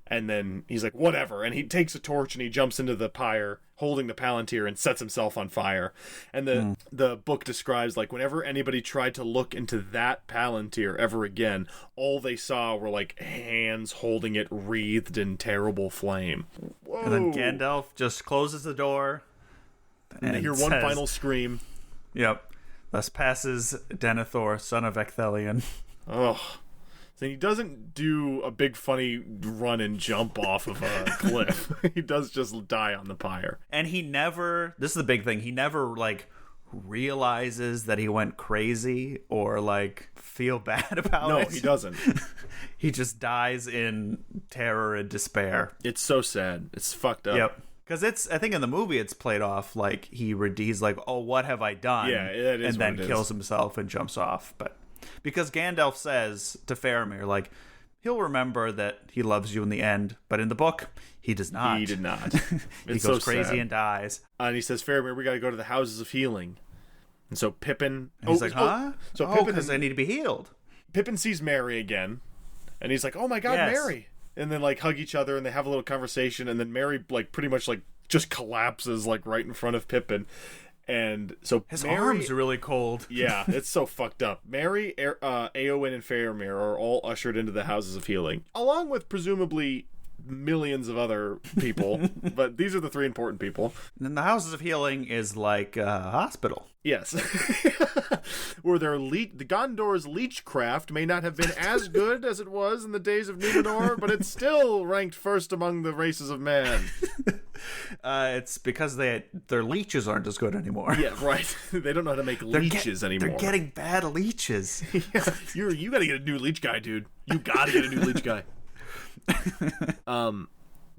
Speaker 1: And then he's like, "Whatever." And he takes a torch and he jumps into the pyre, holding the Palantir, and sets himself on fire. And the book describes, like, whenever anybody tried to look into that Palantir ever again, all they saw were, like, hands holding it wreathed in terrible flame. Whoa.
Speaker 2: And then Gandalf just closes the door.
Speaker 1: And they hear one final scream.
Speaker 2: Yep. Thus passes Denethor, son of Ecthelion.
Speaker 1: Ugh. So he doesn't do a big funny run and jump off of a cliff. He does just die on the pyre.
Speaker 2: And he never, this is the big thing, he never like realizes that he went crazy or like feel bad about it.
Speaker 1: No, he doesn't.
Speaker 2: He just dies in terror and despair.
Speaker 1: It's so sad. It's fucked up.
Speaker 2: Yep. Because I think in the movie it's played off like he's like, "Oh, what have I done?"
Speaker 1: Yeah, it is.
Speaker 2: And then kills himself and jumps off. But because Gandalf says to Faramir, like, he'll remember that he loves you in the end, but in the book, he does not.
Speaker 1: He did not.
Speaker 2: He goes crazy and dies.
Speaker 1: And he says, "Faramir, we got to go to the houses of healing." And so Pippin...
Speaker 2: And he's like, huh?
Speaker 1: So Pippin...
Speaker 2: because I need to be healed.
Speaker 1: Pippin sees Merry again, and he's like, "Oh my god, yes. Merry!" And then, like, hug each other, and they have a little conversation, and then Merry, like, pretty much, like, just collapses, like, right in front of Pippin. And so
Speaker 2: his
Speaker 1: Merry,
Speaker 2: arms are really cold.
Speaker 1: Yeah, it's so fucked up. Merry, Eowyn, and Faramir are all ushered into the Houses of Healing, along with presumably millions of other people, but these are the three important people.
Speaker 2: And the Houses of Healing is like a hospital.
Speaker 1: Yes. Where the Gondor's leechcraft may not have been as good as it was in the days of Numenor, but it's still ranked first among the races of man.
Speaker 2: It's because their leeches aren't as good anymore.
Speaker 1: Yeah, right. They don't know how to make leeches anymore.
Speaker 2: They're getting bad leeches.
Speaker 1: Yeah, you gotta get a new leech guy, dude. You gotta get a new leech guy.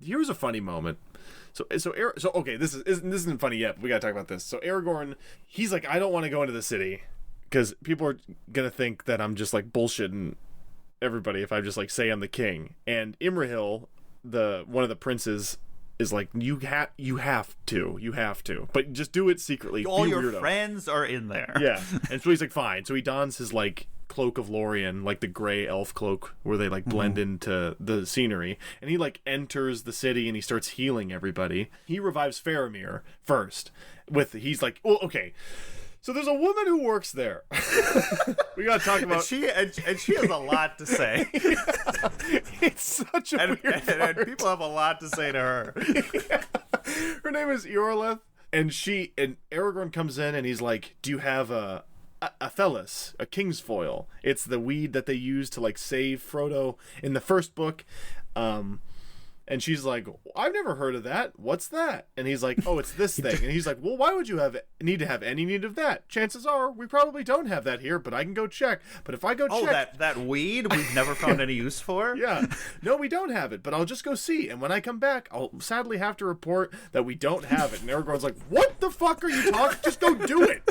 Speaker 1: Here's a funny moment. So okay, this isn't funny yet, but we gotta talk about this. So Aragorn, he's like, "I don't want to go into the city because people are gonna think that I'm just like bullshitting everybody if I just like say I'm the king." And Imrahil, one of the princes, is like, you have to, but just do it secretly.
Speaker 2: All your friends are in there.
Speaker 1: Yeah. And so he's like, fine. So he dons his like cloak of Lorien, like the gray elf cloak where they like blend into the scenery, and he like enters the city and he starts healing everybody. He revives Faramir first he's like, well, okay, so there's a woman who works there. We gotta talk about
Speaker 2: and she has a lot to say.
Speaker 1: It's such a weird part.
Speaker 2: And people have a lot to say to her.
Speaker 1: Yeah. Her name is Iorleth, and Aragorn comes in and he's like, "Do you have a Thelis, a king's foil?" It's the weed that they use to like save Frodo in the first book. And she's like, I've never heard of that. What's that? And he's like, oh, it's this thing. And he's like, well, why would you need to have any need of that? Chances are we probably don't have that here, but I can go check. But if I go check...
Speaker 2: that weed we've never found any use for?
Speaker 1: Yeah. No, we don't have it, but I'll just go see. And when I come back, I'll sadly have to report that we don't have it. And Aragorn's like, what the fuck are you talking? Just go do it.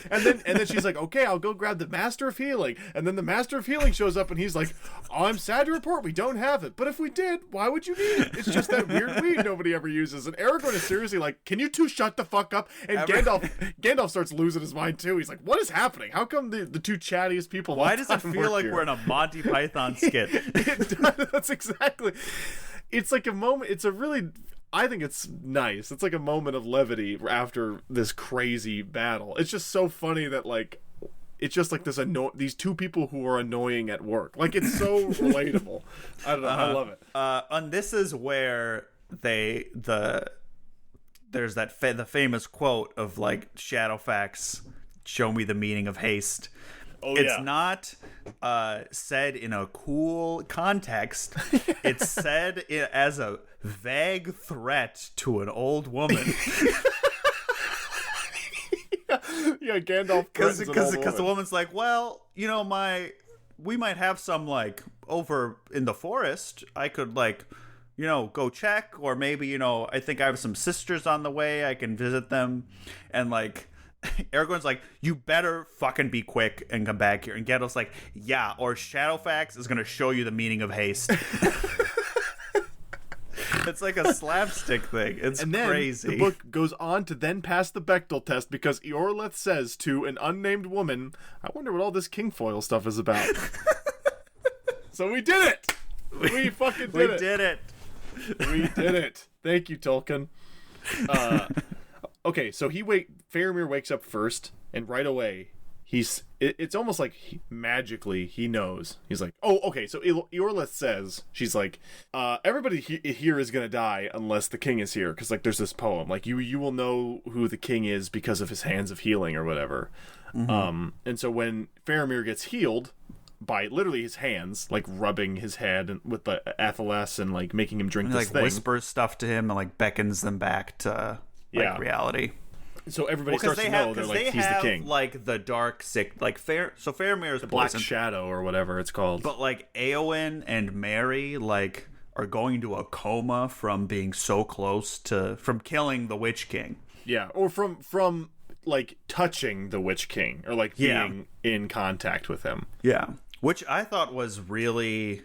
Speaker 1: And then she's like, okay, I'll go grab the Master of Healing. And then the Master of Healing shows up and he's like, oh, I'm sad to report we don't have it. But if we did, why would you need it? It's just that weird weed nobody ever uses. And Aragorn is seriously like, can you two shut the fuck up? And Gandalf starts losing his mind too. He's like, what is happening? How come the two chattiest people...
Speaker 2: Why does it feel like we're in a Monty Python skit?
Speaker 1: That's exactly... It's like a moment... It's a really... I think it's nice. It's like a moment of levity after this crazy battle. It's just so funny that, like... It's just like these two people who are annoying at work. Like, it's so relatable. I don't know. I love it.
Speaker 2: And this is where there's the famous quote of like Shadowfax, show me the meaning of haste.
Speaker 1: Oh,
Speaker 2: it's not said in a cool context. It's said as a vague threat to an old woman.
Speaker 1: Yeah, Gandalf
Speaker 2: because the woman's like, well, you know, we might have some like over in the forest. I could like, you know, go check, or maybe, you know, I think I have some sisters on the way. I can visit them, and like Aragorn's like, you better fucking be quick and come back here. And Gandalf's like, yeah, or Shadowfax is gonna show you the meaning of haste. It's like a slapstick thing. It's
Speaker 1: and then
Speaker 2: crazy.
Speaker 1: The book goes on to then pass the Bechdel test because Iorleth says to an unnamed woman, I wonder what all this Kingfoil stuff is about. So we did it! We fucking did it!
Speaker 2: We did it!
Speaker 1: We did it! Thank you, Tolkien. Okay, so Faramir wakes up first, and right away, it's almost like magically he knows. He's like, oh, okay, so Iorleth says, she's like, everybody here is gonna die unless the king is here, because like there's this poem, like you will know who the king is because of his hands of healing or whatever. Mm-hmm. And so when Faramir gets healed by literally his hands, like rubbing his head with the Athelas and like making him drink this
Speaker 2: like
Speaker 1: thing,
Speaker 2: whispers stuff to him and like beckons them back to reality.
Speaker 1: So everybody starts to know they're like, he's the king.
Speaker 2: Like the dark sick, like Faramir's
Speaker 1: the Black Shadow or whatever it's called.
Speaker 2: But like Éowyn and Merry like are going into a coma from being so close from killing the Witch King.
Speaker 1: Yeah, or from like touching the Witch King or like being in contact with him.
Speaker 2: Yeah, which I thought was really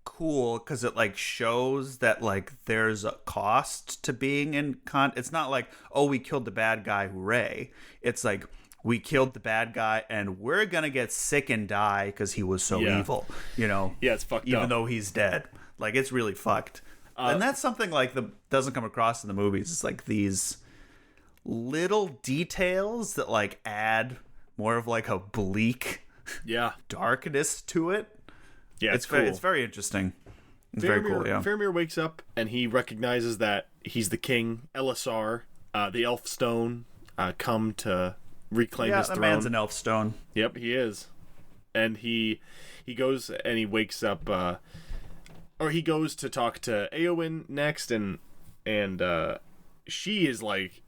Speaker 2: cool because it like shows that like there's a cost to being in it's not like, oh, we killed the bad guy, hooray. It's like, we killed the bad guy and we're gonna get sick and die because he was so evil, you know.
Speaker 1: Yeah, it's fucked up
Speaker 2: even though he's dead. Like, it's really fucked. And that's something like doesn't come across in the movies. It's like these little details that like add more of like a bleak darkness to it.
Speaker 1: Yeah, it's cool.
Speaker 2: It's very interesting. It's very cool, yeah.
Speaker 1: Faramir wakes up and he recognizes that he's the king. Elisar, the Elf Stone, come to reclaim his throne.
Speaker 2: Yeah, the man's an Elf Stone.
Speaker 1: Yep, he is. And he goes and he wakes up, or he goes to talk to Éowyn next, and she is like,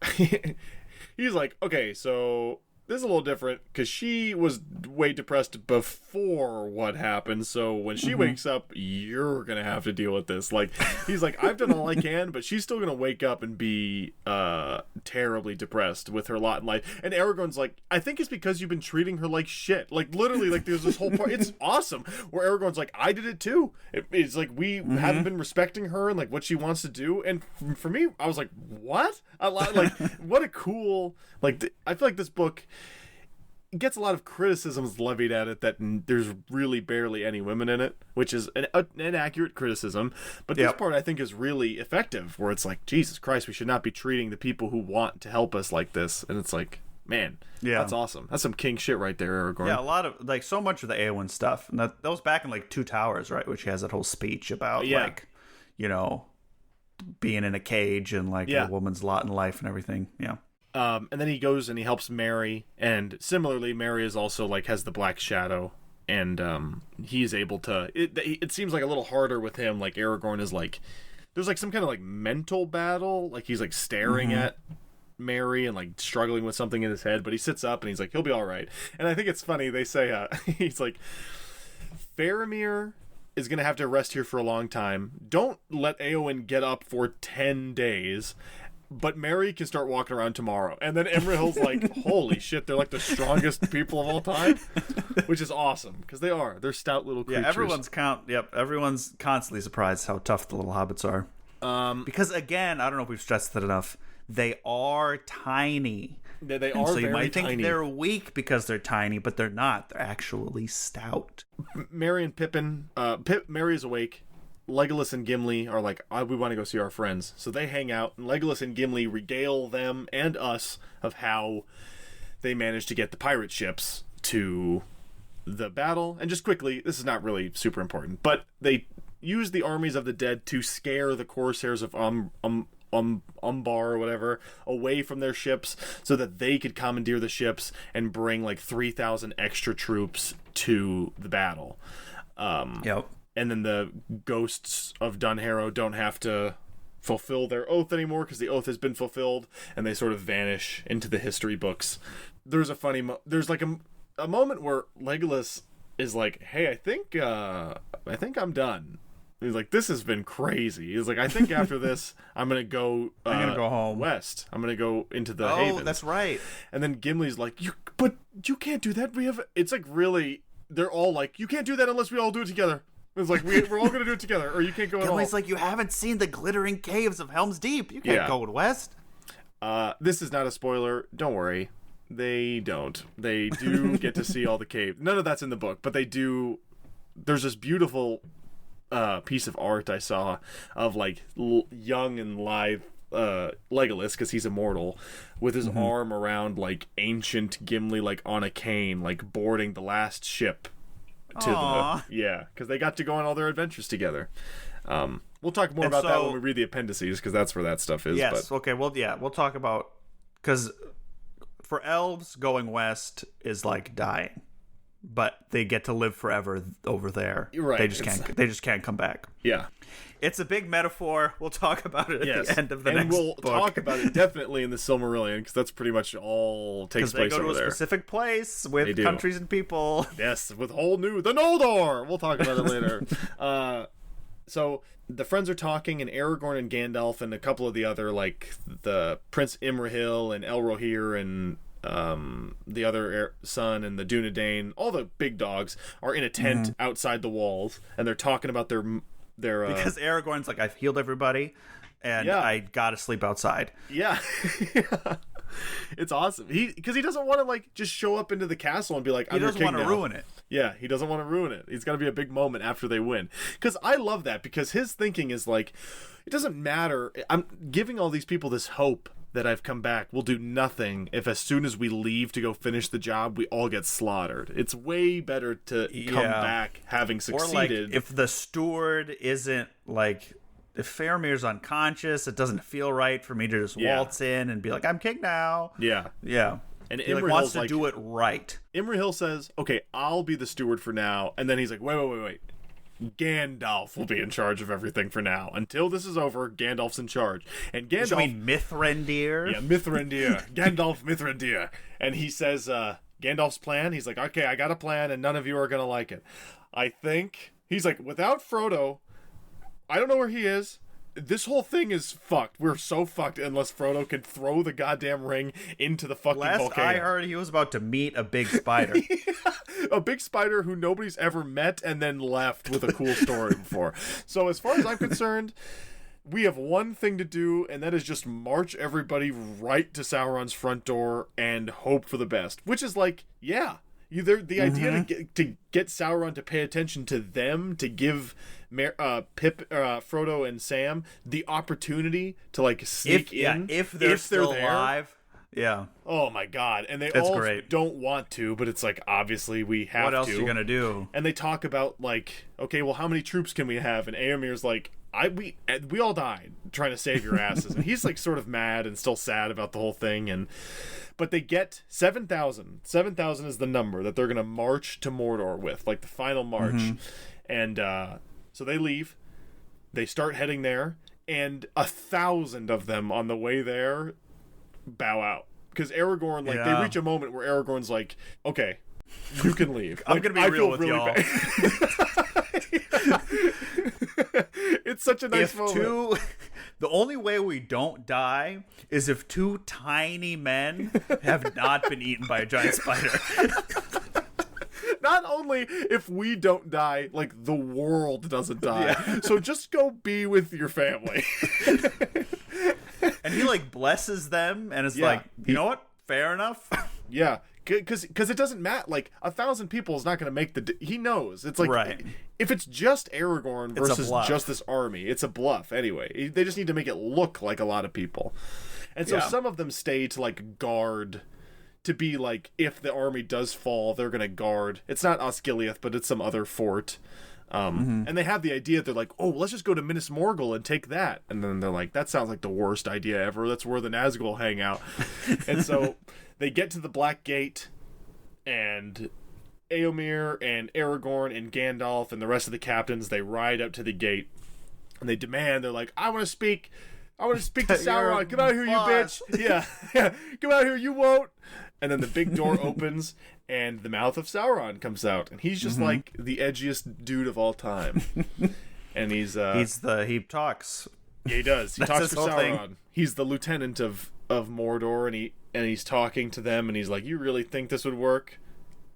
Speaker 1: he's like, okay, so this is a little different because she was way depressed before what happened. So when she wakes up, you're going to have to deal with this. Like, he's like, I've done all I can, but she's still going to wake up and be terribly depressed with her lot in life. And Aragorn's like, I think it's because you've been treating her like shit. Like, literally, like, there's this whole part. It's awesome where Aragorn's like, I did it too. It's like, we haven't been respecting her and like what she wants to do. And for me, I was like, what? Like, what a cool, like, I feel like this book gets a lot of criticisms levied at it that there's really barely any women in it, which is an inaccurate criticism. But this part I think is really effective, where it's like, Jesus Christ, we should not be treating the people who want to help us like this. And it's like, man, that's awesome. That's some king shit right there, Aragorn.
Speaker 2: Yeah, a lot of, like, so much of the Éowyn stuff. And that was back in, like, Two Towers, right? Which has that whole speech about, like, you know, being in a cage and, like, a woman's lot in life and everything. Yeah.
Speaker 1: And then he goes and he helps Merry, and similarly, Merry is also like has the Black Shadow, and he's able to. It seems like a little harder with him. Like Aragorn is like there's like some kind of like mental battle. Like he's like staring at Merry and like struggling with something in his head, but he sits up and he's like, he'll be all right. And I think it's funny. They say, he's like, Faramir is going to have to rest here for a long time. Don't let Éowyn get up for 10 days. But Merry can start walking around tomorrow. And then Imrahil's like, holy shit, they're like the strongest people of all time. Which is awesome, because they are. They're stout little creatures.
Speaker 2: Yeah, everyone's constantly surprised how tough the little hobbits are. Because, again, I don't know if we've stressed that enough, they are tiny.
Speaker 1: They are so
Speaker 2: you
Speaker 1: very
Speaker 2: might think
Speaker 1: tiny.
Speaker 2: they're weak because they're tiny, but they're not. They're actually stout.
Speaker 1: Merry and Pippin, Merry is awake. Legolas and Gimli are like, we want to go see our friends. So they hang out, and Legolas and Gimli regale them and us of how they managed to get the pirate ships to the battle. And just quickly, this is not really super important, but they use the armies of the dead to scare the corsairs of Umbar or whatever away from their ships so that they could commandeer the ships and bring like 3,000 extra troops to the battle.
Speaker 2: Yep.
Speaker 1: And then the ghosts of Dunharrow don't have to fulfill their oath anymore because the oath has been fulfilled, and they sort of vanish into the history books. There's a funny there's like a moment where Legolas is like, hey, I think I'm done. He's like, this has been crazy. He's like, I think after this, I'm gonna go
Speaker 2: home
Speaker 1: west. I'm gonna go into the Havens.
Speaker 2: Oh, that's right.
Speaker 1: And then Gimli's like, but you can't do that. It's like really, they're all like, you can't do that unless we all do it together. It's like, we're all going to do it together, or you can't go at all.
Speaker 2: Gimli's like, you haven't seen the glittering caves of Helm's Deep. You can't go west.
Speaker 1: This is not a spoiler. Don't worry. They don't. They do get to see all the caves. None of that's in the book, but they do. There's this beautiful piece of art I saw of, like, young and lithe Legolas, because he's immortal, with his arm around, like, ancient Gimli, like, on a cane, like, boarding the last ship. Because they got to go on all their adventures together. We'll talk more about that when we read the appendices, because that's where that stuff is.
Speaker 2: Yes. But. Okay. Well, yeah, we'll talk about, because for elves, going west is like dying, but they get to live forever over there.
Speaker 1: Right.
Speaker 2: They just can't come back.
Speaker 1: Yeah.
Speaker 2: It's a big metaphor. We'll talk about it at the end of the next book.
Speaker 1: And we'll talk about it definitely in the Silmarillion, because that's pretty much all takes place over there. Because they go to
Speaker 2: a specific place with countries and people.
Speaker 1: Yes, with whole new... The Noldor! We'll talk about it later. So the friends are talking, and Aragorn and Gandalf and a couple of the other, like, the Prince Imrahil and Elrohir and the other son and the Dunedain, all the big dogs, are in a tent outside the walls, and they're talking about their
Speaker 2: because Aragorn's like, I've healed everybody, and I gotta sleep outside.
Speaker 1: Yeah. It's awesome. Because he doesn't want to, like, just show up into the castle and be like, I'm your king now. He doesn't want to ruin it. Yeah, he doesn't want to ruin it. It's got to be a big moment after they win. Because I love that, because his thinking is like, it doesn't matter. I'm giving all these people this hope that I've come back will do nothing if as soon as we leave to go finish the job, we all get slaughtered. It's way better to come back having succeeded.
Speaker 2: Or, like, if the steward isn't, like, if Faramir's unconscious, it doesn't feel right for me to just waltz in and be like, I'm king now.
Speaker 1: Yeah.
Speaker 2: Yeah.
Speaker 1: And
Speaker 2: he wants to do it right.
Speaker 1: Imrahil says, okay, I'll be the steward for now. And then he's like, wait. Gandalf will be in charge of everything for now. Until this is over, Gandalf's in charge. And Gandalf...
Speaker 2: You mean Mithrandir?
Speaker 1: Yeah, Mithrandir. Gandalf Mithrandir. And he says, Gandalf's plan, he's like, okay, I got a plan, and none of you are going to like it. I think... He's like, without Frodo, I don't know where he is. This whole thing is fucked. We're so fucked unless Frodo can throw the goddamn ring into the fucking volcano.
Speaker 2: Last I heard, he was about to meet a big spider.
Speaker 1: A big spider who nobody's ever met and then left with a cool story before. So as far as I'm concerned, we have one thing to do, and that is just march everybody right to Sauron's front door and hope for the best. Which is like, yeah. The idea to get Sauron to pay attention to them, to give Frodo and Sam the opportunity to, like, sneak in.
Speaker 2: If they're still alive. Yeah.
Speaker 1: Oh my god. And they don't want to, but it's like, obviously we have to.
Speaker 2: What else are you gonna do?
Speaker 1: And they talk about, like, okay, well, how many troops can we have? And Éomer's like, we all died trying to save your asses. And he's, like, sort of mad and still sad about the whole thing. But they get 7,000. 7,000 is the number that they're gonna march to Mordor with, like the final march. And so they leave. They start heading there. and 1,000 of them on the way there bow out. Because Aragorn, like, they reach a moment where Aragorn's like, okay, you can leave.
Speaker 2: I'm going to be real with y'all.
Speaker 1: It's such a nice moment.
Speaker 2: The only way we don't die is if 2 tiny men have not been eaten by a giant spider.
Speaker 1: Not only if we don't die, like, the world doesn't die. Yeah. So just go be with your family.
Speaker 2: And he, like, blesses them and is like, you know what? Fair enough.
Speaker 1: Yeah. Because it doesn't matter. Like, 1,000 people is not going to make the... He knows. It's like, if it's just Aragorn versus just this army, it's a bluff anyway. They just need to make it look like a lot of people. And so some of them stay to, like, guard... To be like, if the army does fall, they're going to guard. It's not Osgiliath, but it's some other fort. And they have the idea, they're like, oh, let's just go to Minas Morgul and take that. And then they're like, that sounds like the worst idea ever. That's where the Nazgul hang out. And so they get to the Black Gate, and Éomer and Aragorn and Gandalf and the rest of the captains, they ride up to the gate, and they demand, they're like, I want to speak to Sauron. Come out here, you bitch. Yeah. Come out here, you won't. And then the big door opens, and the mouth of Sauron comes out, and he's just like the edgiest dude of all time. And he
Speaker 2: talks.
Speaker 1: Yeah, he does. He talks for Sauron. Thing. He's the lieutenant of Mordor, and he's talking to them, and he's like, "You really think this would work?"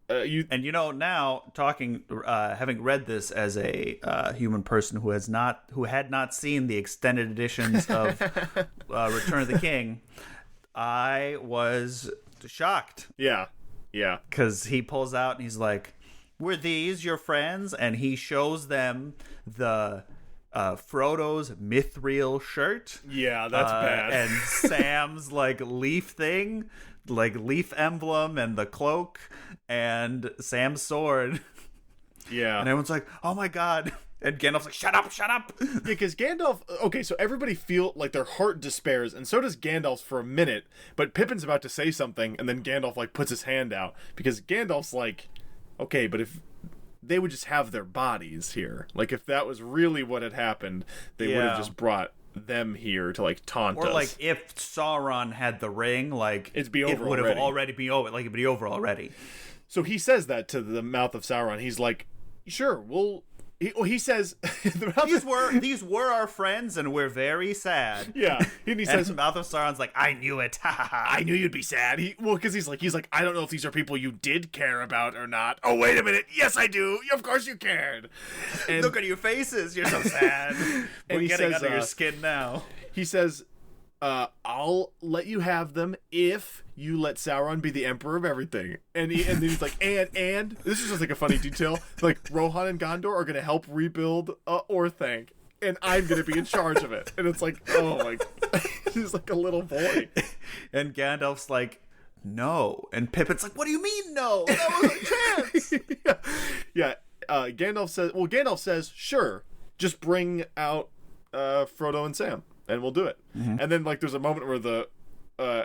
Speaker 2: Now talking, having read this as a human person who had not seen the extended editions of Return of the King, I was shocked.
Speaker 1: Yeah.
Speaker 2: Because he pulls out and he's like, "Were these your friends?" And he shows them the Frodo's mithril shirt.
Speaker 1: Yeah, that's bad.
Speaker 2: And Sam's like leaf thing, like leaf emblem, and the cloak, and Sam's sword.
Speaker 1: Yeah.
Speaker 2: And everyone's like, "Oh my god." And Gandalf's like, shut up.
Speaker 1: Yeah, because Gandalf... Okay, so everybody feel like their heart despairs, and so does Gandalf's for a minute, but Pippin's about to say something, and then Gandalf, like, puts his hand out, because Gandalf's like, okay, but if they would just have their bodies here. Like, if that was really what had happened, they would have just brought them here to, like, taunt us.
Speaker 2: Or, like, if Sauron had the ring, like...
Speaker 1: It'd be over
Speaker 2: it would have already been over. Like, it'd be over already.
Speaker 1: So he says that to the mouth of Sauron. He's like, sure, he says
Speaker 2: these were our friends and we're very sad.
Speaker 1: Yeah. And he says,
Speaker 2: the mouth of Sauron's like, I knew it.
Speaker 1: I knew you'd be sad. Because he's like, I don't know if these are people you did care about or not. Oh, wait a minute. Yes, I do. Of course you cared.
Speaker 2: And look at your faces. You're so sad.
Speaker 1: And
Speaker 2: we're getting under your skin now.
Speaker 1: He says, I'll let you have them if you let Sauron be the emperor of everything. And then he's like, and this is just like a funny detail. Like, Rohan and Gondor are going to help rebuild Orthanc, and I'm going to be in charge of it. And it's like, oh my, he's like a little boy.
Speaker 2: And Gandalf's like, no. And Pippin's like, what do you mean no? That was a chance.
Speaker 1: Yeah. Gandalf says, sure, just bring out Frodo and Sam, and we'll do it. And then, like, there's a moment where the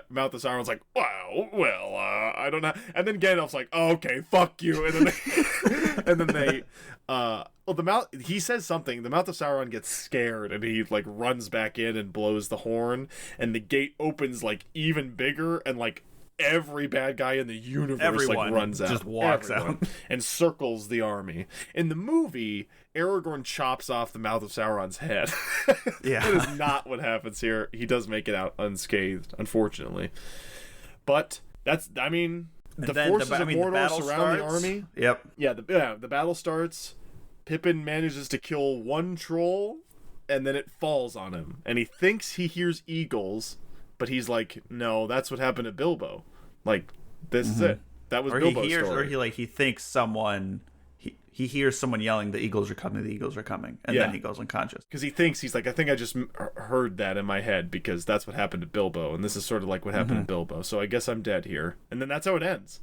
Speaker 1: mouth of Sauron's like, wow, well, I don't know. And then Gandalf's like, oh, okay, fuck you. And then they he says something. The mouth of Sauron gets scared, and he, like, runs back in and blows the horn, and the gate opens, like, even bigger, and, like, every bad guy in the universe like runs out,
Speaker 2: just walks out
Speaker 1: and circles the army. In the movie, Aragorn chops off the mouth of Sauron's head.
Speaker 2: Yeah.
Speaker 1: That is not what happens here. He does make it out unscathed, unfortunately. But that's, I mean, the forces of Mordor surround the army.
Speaker 2: Yep.
Speaker 1: Yeah, the battle starts. Pippin manages to kill one troll, and then it falls on him. And he thinks he hears eagles, but he's like, no, that's what happened to Bilbo. Like, this is it. That was Bilbo's story.
Speaker 2: Or he thinks someone... He hears someone yelling, the eagles are coming, and then he goes unconscious.
Speaker 1: Because he's like, I think I just heard that in my head, because that's what happened to Bilbo, and this is sort of like what happened to Bilbo, so I guess I'm dead here. And then that's how it ends.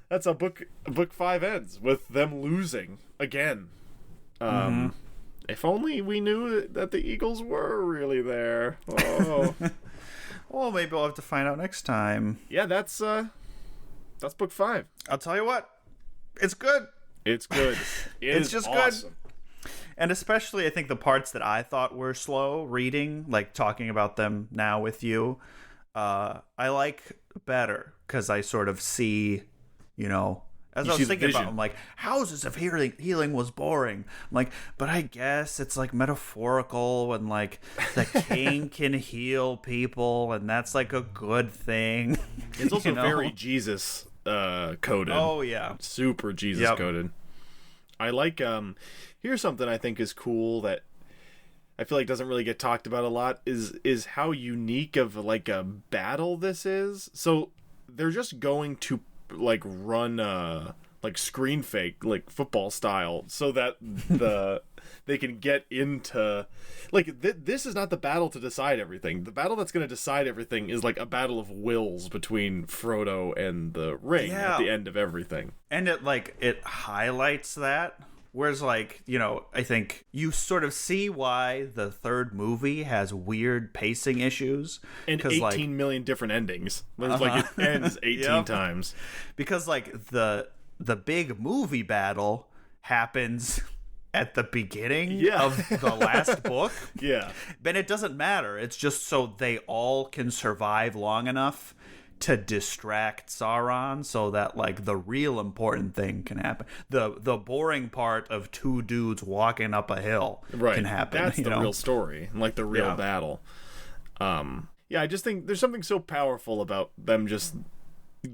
Speaker 1: That's how book 5 ends, with them losing again. If only we knew that the eagles were really there. Oh.
Speaker 2: Well, maybe we'll have to find out next time.
Speaker 1: Yeah, that's book 5.
Speaker 2: I'll tell you what, it's good.
Speaker 1: It's good.
Speaker 2: It's just
Speaker 1: awesome.
Speaker 2: good. And especially, I think the parts that I thought were slow reading, like talking about them now with you, I like better because I sort of see, as I was thinking about, I'm like, houses of healing was boring. I'm like, but I guess it's like metaphorical, and like the king can heal people, and that's like a good thing.
Speaker 1: It's also very Jesus coded.
Speaker 2: Oh yeah,
Speaker 1: super Jesus coded. I like. Here's something I think is cool that I feel like doesn't really get talked about a lot is how unique of like a battle this is. So they're just going to like run like screen fake like football style so that they can get into like this is not the battle to decide everything. The battle that's going to decide everything is like a battle of wills between Frodo and the ring at the end of everything.
Speaker 2: And it highlights that. Whereas, like, I think you sort of see why the third movie has weird pacing issues.
Speaker 1: And 18 million different endings. It's like it ends 18 times.
Speaker 2: Because, like, the big movie battle happens at the beginning of the last book.
Speaker 1: Yeah.
Speaker 2: But it doesn't matter. It's just so they all can survive long enough to distract Sauron so that like the real important thing can happen. The boring part of two dudes walking up a hill can happen.
Speaker 1: That's the real story, like the real battle. I just think there's something so powerful about them just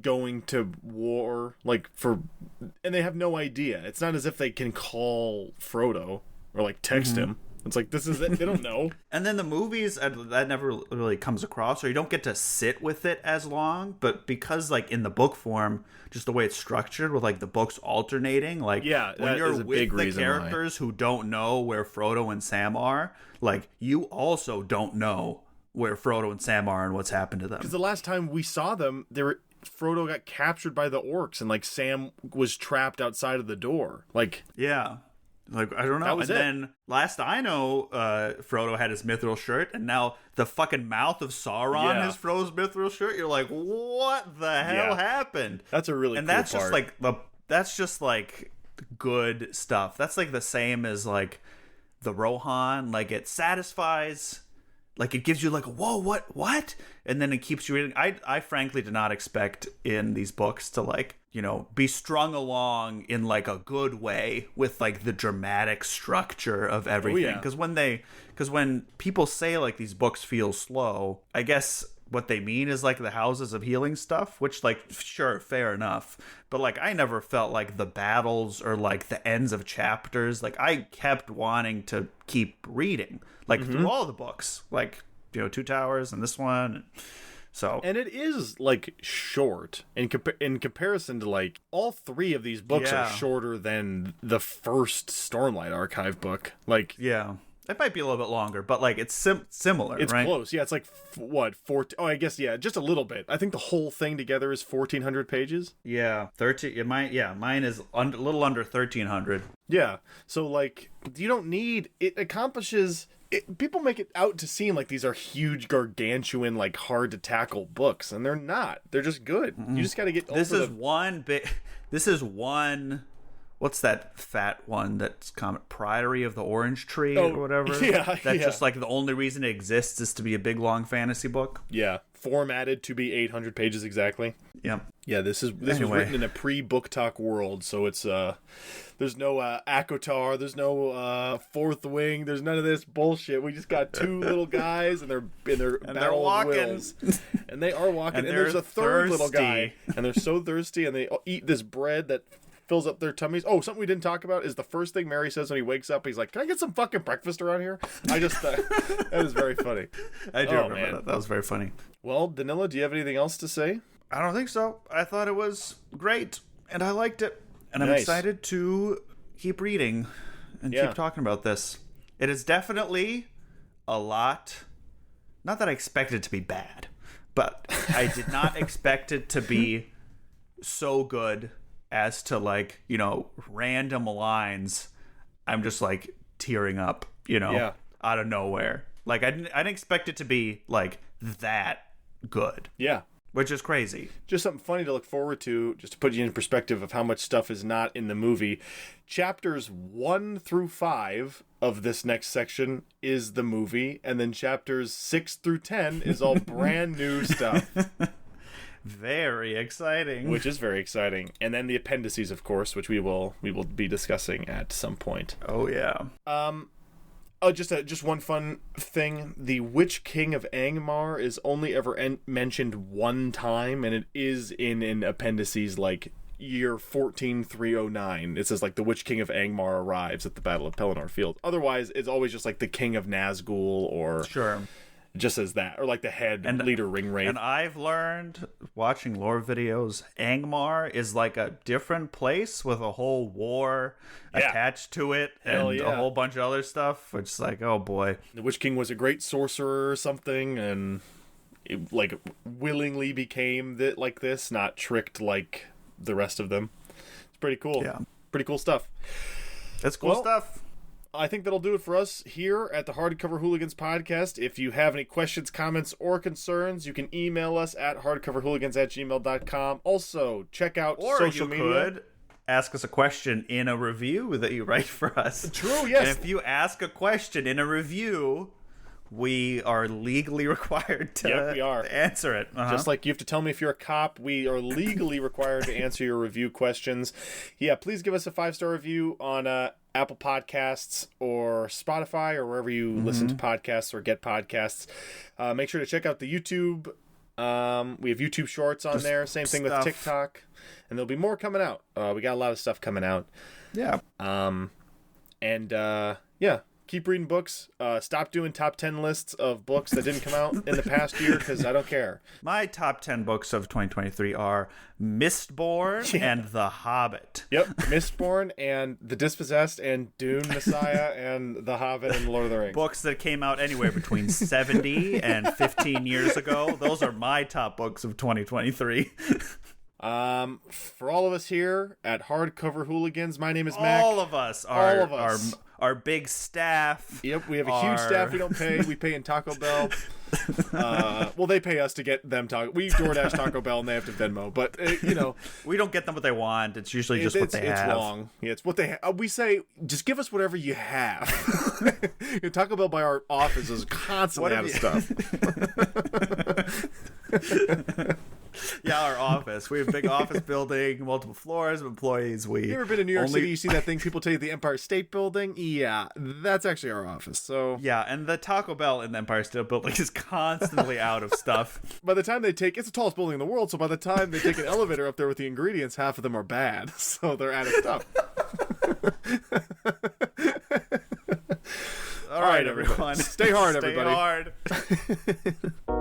Speaker 1: going to war and they have no idea. It's not as if they can call Frodo or like text him. It's like, this is it. They don't know.
Speaker 2: And then the movies, that never really comes across, or you don't get to sit with it as long. But because, like, in the book form, just the way it's structured with, like, the books alternating, like, when you're with the characters who don't know where Frodo and Sam are, like, you also don't know where Frodo and Sam are and what's happened to them.
Speaker 1: Because the last time we saw them, Frodo got captured by the orcs, and, like, Sam was trapped outside of the door. Like,
Speaker 2: yeah. Like, I don't know. And then, last I know, Frodo had his mithril shirt, and now the fucking mouth of Sauron is Frodo's mithril shirt. You're like, what the hell happened?
Speaker 1: That's a really cool
Speaker 2: that's
Speaker 1: part.
Speaker 2: Just like that's just like good stuff. That's like the same as like the Rohan. Like, it satisfies. Like, it gives you like, whoa, what? And then it keeps you reading. I frankly did not expect in these books to like, be strung along in like a good way with like the dramatic structure of everything. Because when people say like these books feel slow, I guess what they mean is like the houses of healing stuff, which like, sure, fair enough. But like, I never felt like the battles or like the ends of chapters. Like, I kept wanting to keep reading like through all the books, like, Two Towers and this one. So,
Speaker 1: and it is like short in comparison to like all three of these books are shorter than the first Stormlight Archive book. Like,
Speaker 2: it might be a little bit longer, but like it's similar.
Speaker 1: It's
Speaker 2: right?
Speaker 1: close. Yeah, it's like what 14? Oh, I guess just a little bit. I think the whole thing together is 1,400 pages.
Speaker 2: Yeah, 13. Mine is a little under 1,300.
Speaker 1: Yeah, so like you don't need it. Accomplishes. People make it out to seem like these are huge, gargantuan, like hard to tackle books, and they're not. They're just good. You just got to get.
Speaker 2: This is one. What's that fat one that's common? Priory of the Orange Tree or whatever. That's just like the only reason it exists is to be a big long fantasy book.
Speaker 1: Yeah, formatted to be 800 pages exactly.
Speaker 2: Yeah.
Speaker 1: Yeah, this was written in a pre-book talk world, so it's there's no Akotar, there's no Fourth Wing, there's none of this bullshit. We just got two little guys and they're
Speaker 2: walking.
Speaker 1: And they are walking, and there's a third little guy, and they're so thirsty, and they eat this bread that fills up their tummies. Oh, something we didn't talk about is the first thing Mary says when he wakes up. He's like, "Can I get some fucking breakfast around here?" I just that is very funny.
Speaker 2: I do remember that. That was very funny.
Speaker 1: Well, Danylo, do you have anything else to say?
Speaker 2: I don't think so. I thought it was great, and I liked it, and I'm excited to keep reading and keep talking about this. It is definitely a lot. Not that I expected it to be bad, but I did not expect it to be so good as to like, random lines. I'm just like tearing up, out of nowhere. Like I didn't expect it to be like that good.
Speaker 1: Yeah.
Speaker 2: Which is crazy.
Speaker 1: Just something funny to look forward to, just to put you in perspective of how much stuff is not in the movie. Chapters 1 through 5 of this next section is the movie, and then chapters 6 through 10 is all brand new stuff.
Speaker 2: Very exciting.
Speaker 1: Which is very exciting. And then the appendices, of course, which we will be discussing at some point.
Speaker 2: Oh yeah.
Speaker 1: Just one fun thing. The Witch King of Angmar is only ever mentioned one time, and it is in an appendices like year 14309. It says like the Witch King of Angmar arrives at the Battle of Pelennor Field. Otherwise, it's always just like the King of Nazgul or
Speaker 2: sure.
Speaker 1: Just as that, or like the head leader Ringwraith.
Speaker 2: And I've learned watching lore videos, Angmar is like a different place with a whole war attached to it, and a whole bunch of other stuff. Which is like, oh boy,
Speaker 1: the Witch King was a great sorcerer or something, and it, like willingly became like this, not tricked like the rest of them. It's pretty cool.
Speaker 2: Yeah,
Speaker 1: pretty cool stuff.
Speaker 2: That's cool stuff.
Speaker 1: I think that'll do it for us here at the Hardcover Hooligans podcast. If you have any questions, comments, or concerns, you can email us at hardcoverhooligans@gmail.com. Also, check out social media. Or you could
Speaker 2: ask us a question in a review that you write for us.
Speaker 1: True, yes.
Speaker 2: And if you ask a question in a review, we are legally required to answer it.
Speaker 1: Just like you have to tell me if you're a cop, we are legally required to answer your review questions. Yeah, please give us a 5-star review on Apple Podcasts or Spotify or wherever you listen to podcasts or get podcasts. Make sure to check out the YouTube. We have YouTube Shorts on there. Same thing with TikTok. And there'll be more coming out. We got a lot of stuff coming out.
Speaker 2: Yeah.
Speaker 1: Keep reading books. Stop doing top 10 lists of books that didn't come out in the past year, because I don't care.
Speaker 2: My top 10 books of 2023 are Mistborn and The Hobbit.
Speaker 1: Yep, Mistborn and The Dispossessed and Dune Messiah and The Hobbit and Lord of the Rings.
Speaker 2: Books that came out anywhere between 70 and 15 years ago. Those are my top books of 2023.
Speaker 1: For all of us here at Hardcover Hooligans, my name is Mac.
Speaker 2: All of us. Our big staff.
Speaker 1: Yep, we have a huge staff we don't pay. We pay in Taco Bell. Well, they pay us to get them Taco. We DoorDash Taco Bell and they have to Venmo. But,
Speaker 2: we don't get them what they want. It's usually just what they have.
Speaker 1: It's wrong. Yeah, it's what they have. We say, just give us whatever you have. Taco Bell by our office is constantly out of stuff.
Speaker 2: Yeah, our office. We have a big office building, multiple floors of employees.
Speaker 1: You ever been to New York City? You see that thing people tell you, the Empire State Building? Yeah, that's actually our office. So
Speaker 2: yeah, and the Taco Bell in the Empire State Building is constantly out of stuff.
Speaker 1: By the time it's the tallest building in the world, so by the time they take an elevator up there with the ingredients, half of them are bad. So they're out of stuff.
Speaker 2: All right, everyone.
Speaker 1: Stay hard, everybody.
Speaker 2: Stay hard.